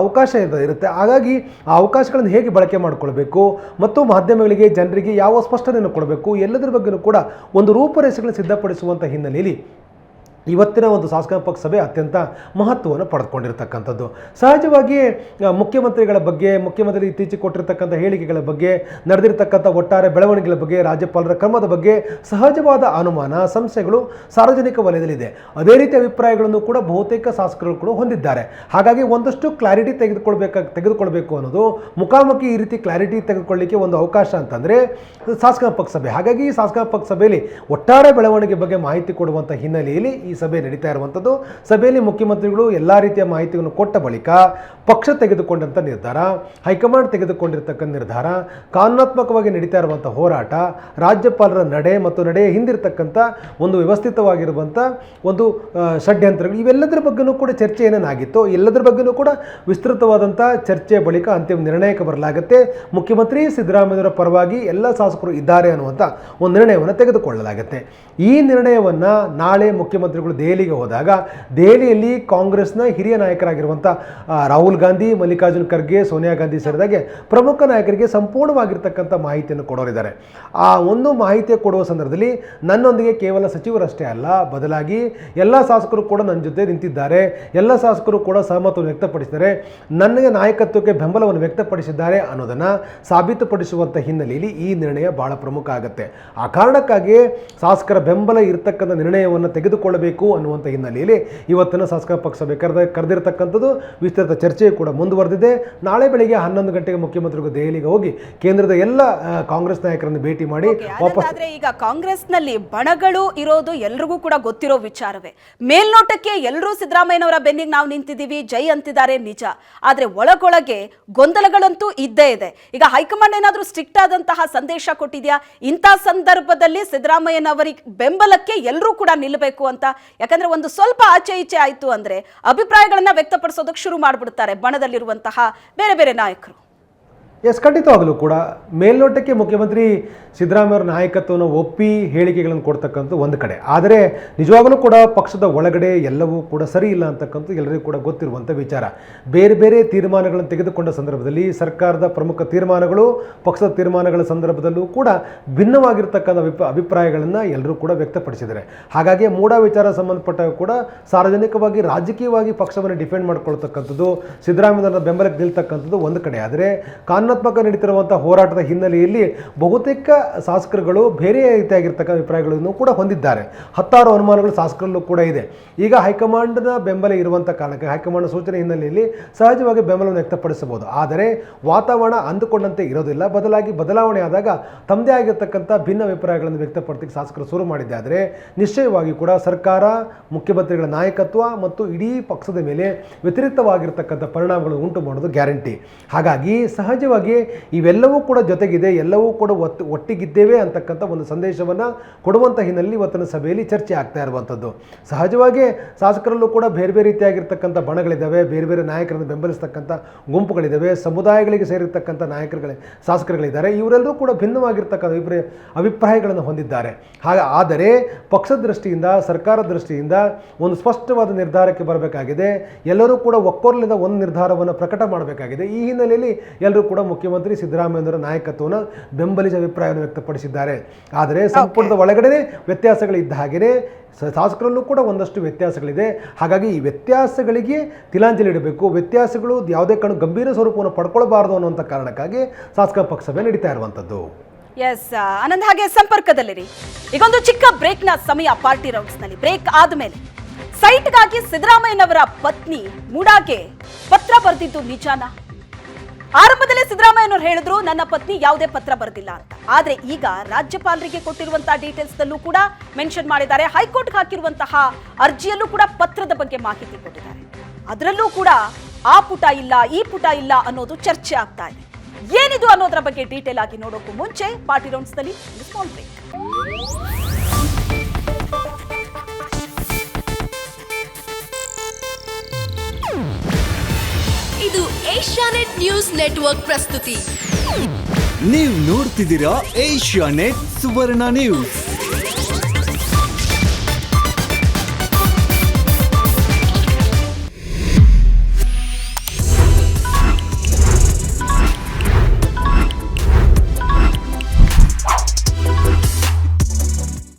ಅವಕಾಶ ಇರುತ್ತೆ. ಹಾಗಾಗಿ ಆ ಅವಕಾಶಗಳನ್ನು ಹೇಗೆ ಬಳಕೆ ಮಾಡಿಕೊಳ್ಬೇಕು ಮತ್ತು ಮಾಧ್ಯಮಗಳಿಗೆ, ಜನರಿಗೆ ಯಾವ ಸ್ಪಷ್ಟನೆಯನ್ನು ಕೊಡಬೇಕು, ಎಲ್ಲದರ ಬಗ್ಗೆಯೂ ಕೂಡ ಒಂದು ರೂಪರೇಷೆಗಳನ್ನು ಸಿದ್ಧಪಡಿಸುವಂಥ ಹಿನ್ನೆಲೆಯಲ್ಲಿ ಇವತ್ತಿನ ಒಂದು ಶಾಸಕಾಂಗ ಪಕ್ಷ ಸಭೆ ಅತ್ಯಂತ ಮಹತ್ವವನ್ನು ಪಡೆದುಕೊಂಡಿರ್ತಕ್ಕಂಥದ್ದು. ಸಹಜವಾಗಿ ಮುಖ್ಯಮಂತ್ರಿಗಳ ಬಗ್ಗೆ, ಮುಖ್ಯಮಂತ್ರಿ ಇತ್ತೀಚೆಗೆ ಕೊಟ್ಟಿರ್ತಕ್ಕಂಥ ಹೇಳಿಕೆಗಳ ಬಗ್ಗೆ, ನಡೆದಿರ್ತಕ್ಕಂಥ ಒಟ್ಟಾರೆ ಬೆಳವಣಿಗೆಗಳ ಬಗ್ಗೆ, ರಾಜ್ಯಪಾಲರ ಕ್ರಮದ ಬಗ್ಗೆ ಸಹಜವಾದ ಅನುಮಾನ, ಸಂಶಯಗಳು ಸಾರ್ವಜನಿಕ ವಲಯದಲ್ಲಿದೆ. ಅದೇ ರೀತಿ ಅಭಿಪ್ರಾಯಗಳನ್ನು ಕೂಡ ಬಹುತೇಕ ಶಾಸಕರು ಕೂಡ ಹೊಂದಿದ್ದಾರೆ. ಹಾಗಾಗಿ ಒಂದಷ್ಟು ಕ್ಲಾರಿಟಿ ತೆಗೆದುಕೊಳ್ಬೇಕು ಅನ್ನೋದು, ಮುಖಾಮುಖಿ ಈ ರೀತಿ ಕ್ಲಾರಿಟಿ ತೆಗೆದುಕೊಳ್ಳಲಿಕ್ಕೆ ಒಂದು ಅವಕಾಶ ಅಂತಂದರೆ ಶಾಸಕಾಂಗ ಪಕ್ಷ ಸಭೆ. ಹಾಗಾಗಿ ಈ ಶಾಸಕಾಂಗ ಪಕ್ಷ ಸಭೆಯಲ್ಲಿ ಒಟ್ಟಾರೆ ಬೆಳವಣಿಗೆ ಬಗ್ಗೆ ಮಾಹಿತಿ ಕೊಡುವಂಥ ಹಿನ್ನೆಲೆಯಲ್ಲಿ ಈ ಈ ಸಭೆ ನಡೀತಾ ಇರುವಂಥದ್ದು. ಸಭೆಯಲ್ಲಿ ಮುಖ್ಯಮಂತ್ರಿಗಳು ಎಲ್ಲ ರೀತಿಯ ಮಾಹಿತಿಯನ್ನು ಕೊಟ್ಟ ಬಳಿಕ ಪಕ್ಷ ತೆಗೆದುಕೊಂಡಂಥ ನಿರ್ಧಾರ, ಹೈಕಮಾಂಡ್ ತೆಗೆದುಕೊಂಡಿರ್ತಕ್ಕಂಥ ನಿರ್ಧಾರ, ಕಾನೂನಾತ್ಮಕವಾಗಿ ನಡೀತಾ ಇರುವಂಥ ಹೋರಾಟ, ರಾಜ್ಯಪಾಲರ ನಡೆ ಮತ್ತು ನಡೆಯ ಹಿಂದಿರ್ತಕ್ಕಂಥ ಒಂದು ವ್ಯವಸ್ಥಿತವಾಗಿರುವಂಥ ಒಂದು ಷಡ್ಯಂತ್ರಗಳು, ಇವೆಲ್ಲದರ ಬಗ್ಗೆಯೂ ಕೂಡ ಚರ್ಚೆ ಏನೇನಾಗಿತ್ತು ಎಲ್ಲದರ ಬಗ್ಗೆಯೂ ಕೂಡ ವಿಸ್ತೃತವಾದಂಥ ಚರ್ಚೆಯ ಬಳಿಕ ಅಂತಿಮ ನಿರ್ಣಯಕ್ಕೆ ಬರಲಾಗುತ್ತೆ. ಮುಖ್ಯಮಂತ್ರಿ ಸಿದ್ದರಾಮಯ್ಯರ ಪರವಾಗಿ ಎಲ್ಲ ಶಾಸಕರು ಇದ್ದಾರೆ ಅನ್ನುವಂಥ ಒಂದು ನಿರ್ಣಯವನ್ನು ತೆಗೆದುಕೊಳ್ಳಲಾಗುತ್ತೆ. ಈ ನಿರ್ಣಯವನ್ನು ನಾಳೆ ಮುಖ್ಯಮಂತ್ರಿಗಳು ದೆಹಲಿಗೆ ಹೋದಾಗ ದೆಹಲಿಯಲ್ಲಿ ಕಾಂಗ್ರೆಸ್ನ ಹಿರಿಯ ನಾಯಕರಾಗಿರುವಂಥ ರಾಹುಲ್ ಗಾಂಧಿ, ಮಲ್ಲಿಕಾರ್ಜುನ್ ಖರ್ಗೆ, ಸೋನಿಯಾ ಗಾಂಧಿ ಸೇರಿದಾಗೆ ಪ್ರಮುಖ ನಾಯಕರಿಗೆ ಸಂಪೂರ್ಣವಾಗಿರ್ತಕ್ಕಂಥ ಮಾಹಿತಿಯನ್ನು ಕೊಡೋರಿದ್ದಾರೆ. ಆ ಒಂದು ಮಾಹಿತಿ ಕೊಡುವ ಸಂದರ್ಭದಲ್ಲಿ ನನ್ನೊಂದಿಗೆ ಕೇವಲ ಸಚಿವರಷ್ಟೇ ಅಲ್ಲ, ಬದಲಾಗಿ ಎಲ್ಲ ಶಾಸಕರು ಕೂಡ ನನ್ನ ಜೊತೆ ನಿಂತಿದ್ದಾರೆ, ಎಲ್ಲ ಶಾಸಕರು ಕೂಡ ಸಹಮತವನ್ನು ವ್ಯಕ್ತಪಡಿಸಿದ್ದಾರೆ, ನನಗೆ ನಾಯಕತ್ವಕ್ಕೆ ಬೆಂಬಲವನ್ನು ವ್ಯಕ್ತಪಡಿಸಿದ್ದಾರೆ ಅನ್ನೋದನ್ನು ಸಾಬೀತುಪಡಿಸುವಂಥ ಹಿನ್ನೆಲೆಯಲ್ಲಿ ಈ ನಿರ್ಣಯ ಬಹಳ ಪ್ರಮುಖ ಆಗುತ್ತೆ. ಆ ಕಾರಣಕ್ಕಾಗಿ ಶಾಸಕರ ಬೆಂಬಲ ಇರತಕ್ಕಂಥ ನಿರ್ಣಯವನ್ನು ತೆಗೆದುಕೊಳ್ಳಬೇಕು ಅನ್ನುವಂಥ ಹಿನ್ನೆಲೆಯಲ್ಲಿ ಇವತ್ತಿನ ಶಾಸಕ ಪಕ್ಷ ಸಭೆ ಕರೆದಿರ್ತಕ್ಕಂಥದ್ದು. ವಿಸ್ತೃತ ಚರ್ಚೆ ಕೂಡ ಮುಂದುವರೆದಿದೆ. ನಾಳೆ ಬೆಳಿಗ್ಗೆ 11 ಗಂಟೆಗೆ ಮುಖ್ಯಮಂತ್ರಿಗಳು ದೆಹಲಿಗೆ ಹೋಗಿ ಕೇಂದ್ರದ ಎಲ್ಲ ಕಾಂಗ್ರೆಸ್ ನಾಯಕರನ್ನು ಭೇಟಿ ಮಾಡಿ ವಾಪಸ್. ಆದ್ರೆ ಈಗ ಕಾಂಗ್ರೆಸ್ನಲ್ಲಿ ಬಣಗಳು ಇರೋದು ಎಲ್ರಿಗೂ ಕೂಡ ಗೊತ್ತಿರೋ ವಿಚಾರವೇ. ಮೇಲ್ನೋಟಕ್ಕೆ ಎಲ್ಲರೂ ಸಿದ್ದರಾಮಯ್ಯನವರ ಬೆನ್ನಿಗೆ ನಾವು ನಿಂತಿದ್ದೀವಿ, ಜೈ ಅಂತಿದ್ದಾರೆ ನಿಜ. ಆದ್ರೆ ಒಳಗೊಳಗೆ ಗೊಂದಲಗಳಂತೂ ಇದ್ದೇ ಇದೆ. ಈಗ ಹೈಕಮಾಂಡ್ ಏನಾದರೂ ಸ್ಟ್ರಿಕ್ಟ್ ಆದಂತಹ ಸಂದೇಶ ಕೊಟ್ಟಿದ್ಯಾ ಇಂಥ ಸಂದರ್ಭದಲ್ಲಿ ಸಿದ್ದರಾಮಯ್ಯನವರಿಗೆ ಬೆಂಬಲಕ್ಕೆ ಎಲ್ಲರೂ ಕೂಡ ನಿಲ್ಲಬೇಕು ಅಂತ? ಯಾಕಂದ್ರೆ ಒಂದು ಸ್ವಲ್ಪ ಆಚೆ ಈಚೆ ಆಯ್ತು ಅಂದ್ರೆ ಅಭಿಪ್ರಾಯಗಳನ್ನ ವ್ಯಕ್ತಪಡಿಸೋದಕ್ಕೆ ಶುರು ಮಾಡಿಬಿಡ್ತಾರೆ ಬಣದಲ್ಲಿರುವಂತಹ ಬೇರೆ ಬೇರೆ ನಾಯಕರು. ಖಂಡಿತವಾಗಲೂ ಕೂಡ ಮೇಲ್ನೋಟಕ್ಕೆ ಮುಖ್ಯಮಂತ್ರಿ ಸಿದ್ದರಾಮಯ್ಯವರ ನಾಯಕತ್ವವನ್ನು ಒಪ್ಪಿ ಹೇಳಿಕೆಗಳನ್ನು ಕೊಡ್ತಕ್ಕಂಥ ಒಂದು ಕಡೆ, ಆದರೆ ನಿಜವಾಗಲೂ ಕೂಡ ಪಕ್ಷದ ಒಳಗಡೆ ಎಲ್ಲವೂ ಕೂಡ ಸರಿ ಇಲ್ಲ ಅಂತಕ್ಕಂಥ ಎಲ್ಲರಿಗೂ ಕೂಡ ಗೊತ್ತಿರುವಂಥ ವಿಚಾರ. ಬೇರೆ ಬೇರೆ ತೀರ್ಮಾನಗಳನ್ನು ತೆಗೆದುಕೊಂಡ ಸಂದರ್ಭದಲ್ಲಿ ಸರ್ಕಾರದ ಪ್ರಮುಖ ತೀರ್ಮಾನಗಳು, ಪಕ್ಷದ ತೀರ್ಮಾನಗಳ ಸಂದರ್ಭದಲ್ಲೂ ಕೂಡ ಭಿನ್ನವಾಗಿರ್ತಕ್ಕಂಥ ಅಭಿಪ್ರಾಯಗಳನ್ನು ಎಲ್ಲರೂ ಕೂಡ ವ್ಯಕ್ತಪಡಿಸಿದ್ದಾರೆ. ಹಾಗಾಗಿ ಮೂಢ ವಿಚಾರ ಸಂಬಂಧಪಟ್ಟ ಕೂಡ ಸಾರ್ವಜನಿಕವಾಗಿ ರಾಜಕೀಯವಾಗಿ ಪಕ್ಷವನ್ನು ಡಿಫೆಂಡ್ ಮಾಡ್ಕೊಳ್ತಕ್ಕಂಥದ್ದು, ಸಿದ್ದರಾಮಯ್ಯನ ಬೆಂಬಲಕ್ಕೆ ನಿಲ್ತಕ್ಕಂಥದ್ದು ಒಂದು ಕಡೆ. ಆದರೆ ಕಾನೂನಾತ್ಮಕ ನಡೀತಿರುವಂಥ ಹೋರಾಟದ ಹಿನ್ನೆಲೆಯಲ್ಲಿ ಬಹುತೇಕ ಶಾಸಕರುಗಳು ಬೇರೆ ರೀತಿಯಾಗಿರ್ತಕ್ಕಂಥ ಅಭಿಪ್ರಾಯಗಳನ್ನು ಕೂಡ ಹೊಂದಿದ್ದಾರೆ. ಹತ್ತಾರು ಅನುಮಾನಗಳು ಶಾಸಕರಲ್ಲೂ ಕೂಡ ಇದೆ. ಈಗ ಹೈಕಮಾಂಡ್ನ ಬೆಂಬಲ ಇರುವಂಥ ಕಾರಣಕ್ಕೆ ಹೈಕಮಾಂಡ್ ಸೂಚನೆ ಹಿನ್ನೆಲೆಯಲ್ಲಿ ಸಹಜವಾಗಿ ಬೆಂಬಲವನ್ನು ವ್ಯಕ್ತಪಡಿಸಬಹುದು. ಆದರೆ ವಾತಾವರಣ ಅಂದುಕೊಂಡಂತೆ ಇರೋದಿಲ್ಲ. ಬದಲಾವಣೆ ಆದಾಗ ತಮ್ಮದೇ ಆಗಿರ್ತಕ್ಕಂಥ ಭಿನ್ನ ಅಭಿಪ್ರಾಯಗಳನ್ನು ವ್ಯಕ್ತಪಡಿಸಲಿಕ್ಕೆ ಶಾಸಕರು ಶುರು ಮಾಡಿದ್ದಾದರೆ ನಿಶ್ಚಯವಾಗಿ ಕೂಡ ಸರ್ಕಾರ, ಮುಖ್ಯಮಂತ್ರಿಗಳ ನಾಯಕತ್ವ ಮತ್ತು ಇಡೀ ಪಕ್ಷದ ಮೇಲೆ ವ್ಯತಿರಿಕ್ತವಾಗಿರ್ತಕ್ಕಂಥ ಪರಿಣಾಮಗಳು ಉಂಟು ಮಾಡೋದು ಗ್ಯಾರಂಟಿ. ಹಾಗಾಗಿ ಸಹಜವಾಗಿ ಇವೆಲ್ಲವೂ ಕೂಡ ಜೊತೆಗಿದೆ, ಎಲ್ಲವೂ ಕೂಡ ಒಟ್ಟಿಗಿದ್ದೇವೆ ಅಂತಕ್ಕಂಥ ಒಂದು ಸಂದೇಶವನ್ನು ಕೊಡುವಂಥ ಹಿನ್ನೆಲೆಯಲ್ಲಿ ಇವತ್ತಿನ ಸಭೆಯಲ್ಲಿ ಚರ್ಚೆ ಆಗ್ತಾ ಇರುವಂಥದ್ದು. ಸಹಜವಾಗಿ ಶಾಸಕರಲ್ಲೂ ಕೂಡ ಬೇರೆ ಬೇರೆ ರೀತಿಯಾಗಿರ್ತಕ್ಕಂಥ ಬಣಗಳಿದ್ದಾವೆ, ಬೇರೆ ಬೇರೆ ನಾಯಕರನ್ನು ಬೆಂಬಲಿಸ್ತಕ್ಕಂಥ ಗುಂಪುಗಳಿದ್ದಾವೆ, ಸಮುದಾಯಗಳಿಗೆ ಸೇರಿರ್ತಕ್ಕಂಥ ಶಾಸಕರುಗಳಿದ್ದಾರೆ. ಇವರೆಲ್ಲರೂ ಕೂಡ ಭಿನ್ನವಾಗಿರ್ತಕ್ಕಂಥ ಅಭಿಪ್ರಾಯಗಳನ್ನು ಹೊಂದಿದ್ದಾರೆ. ಆದರೆ ಪಕ್ಷದ ದೃಷ್ಟಿಯಿಂದ, ಸರ್ಕಾರ ದೃಷ್ಟಿಯಿಂದ ಒಂದು ಸ್ಪಷ್ಟವಾದ ನಿರ್ಧಾರಕ್ಕೆ ಬರಬೇಕಾಗಿದೆ. ಎಲ್ಲರೂ ಕೂಡ ಒಕ್ಕೊರಲಿಂದ ಒಂದು ನಿರ್ಧಾರವನ್ನು ಪ್ರಕಟ ಮಾಡಬೇಕಾಗಿದೆ. ಈ ಹಿನ್ನೆಲೆಯಲ್ಲಿ ಎಲ್ಲರೂ ಕೂಡ ಮುಖ್ಯಮಂತ್ರಿ ಸಿದ್ದರಾಮಯ್ಯನವರ ನಾಯಕತ್ವವನ್ನು ಬೆಂಬಲಿಸಿ ಅಭಿಪ್ರಾಯವನ್ನು ವ್ಯಕ್ತಪಡಿಸಿದ್ದಾರೆ. ಆದರೆ ಸಂಪುಟದ ಒಳಗಡೆ ವ್ಯತ್ಯಾಸಗಳಿದ್ದ ಹಾಗೆಯೇ ಶಾಸಕರಲ್ಲೂ ಕೂಡ ಒಂದಷ್ಟು ವ್ಯತ್ಯಾಸಗಳಿದೆ. ಹಾಗಾಗಿ ಈ ವ್ಯತ್ಯಾಸಗಳಿಗೆ ತಿಲಾಂಜಲಿ ಇಡಬೇಕು. ವ್ಯತ್ಯಾಸಗಳು ಯಾವುದೇ ಕಾರಣ ಗಂಭೀರ ಸ್ವರೂಪವನ್ನು ಪಡ್ಕೊಳ್ಬಾರ್ದು ಅನ್ನುವಂಥ ಕಾರಣಕ್ಕಾಗಿ ಶಾಸಕ ಪಕ್ಷ ಸಭೆ ನಡೀತಾ ಇರುವಂಥದ್ದು. ಎಸ್ ಆನಂದ್, ಹಾಗೆ ಸಂಪರ್ಕದಲ್ಲಿರಿ. ಈಗೊಂದು ಚಿಕ್ಕ ಬ್ರೇಕ್ನ ಸಮಯ ಪಾರ್ಟಿ ರೌಂಡ್ಸ್ನಲ್ಲಿ. ಬ್ರೇಕ್ ಆದಮೇಲೆ ಸೈಟ್ಗಾಗಿ ಸಿದ್ದರಾಮಯ್ಯನವರ ಪತ್ನಿ ಮೂಡಾಗೆ ಪತ್ರ ಬರೆದಿದ್ದು ನಿಜಾನಾ? ಆರಂಭದಲ್ಲಿ ಸಿದ್ದರಾಮಯ್ಯನವರು ಹೇಳಿದ್ರು ನನ್ನ ಪತ್ನಿ ಯಾವುದೇ ಪತ್ರ ಬರೆದಿಲ್ಲ ಅಂತ. ಆದ್ರೆ ಈಗ ರಾಜ್ಯಪಾಲರಿಗೆ ಕೊಟ್ಟಿರುವಂತಹ ಡೀಟೇಲ್ಸ್ ನಲ್ಲೂ ಕೂಡ ಮೆನ್ಷನ್ ಮಾಡಿದ್ದಾರೆ. ಹೈಕೋರ್ಟ್ಗೆ ಹಾಕಿರುವಂತಹ ಅರ್ಜಿಯಲ್ಲೂ ಕೂಡ ಪತ್ರದ ಬಗ್ಗೆ ಮಾಹಿತಿ ಕೊಟ್ಟಿದ್ದಾರೆ. ಅದರಲ್ಲೂ ಕೂಡ ಆ ಪುಟ ಇಲ್ಲ, ಈ ಪುಟ ಇಲ್ಲ ಅನ್ನೋದು ಚರ್ಚೆ ಆಗ್ತಾ ಇದೆ. ಏನಿದು ಅನ್ನೋದರ ಬಗ್ಗೆ ಡೀಟೇಲ್ ಆಗಿ ನೋಡೋಕ್ಕೂ ಮುಂಚೆ ಪಾರ್ಟಿ ರೌಂಡ್ಸ್ ನಲ್ಲಿ ಸ್ಮಾಲ್ ಬ್ರೇಕ್. ಇದು ಏಷ್ಯಾನೆಟ್ ನ್ಯೂಸ್ ನೆಟ್ವರ್ಕ್ ಪ್ರಸ್ತುತಿ. ನೀವು ನೋಡ್ತಿದ್ದೀರಾ ಏಷ್ಯಾನೆಟ್ ಸುವರ್ಣ ನ್ಯೂಸ್.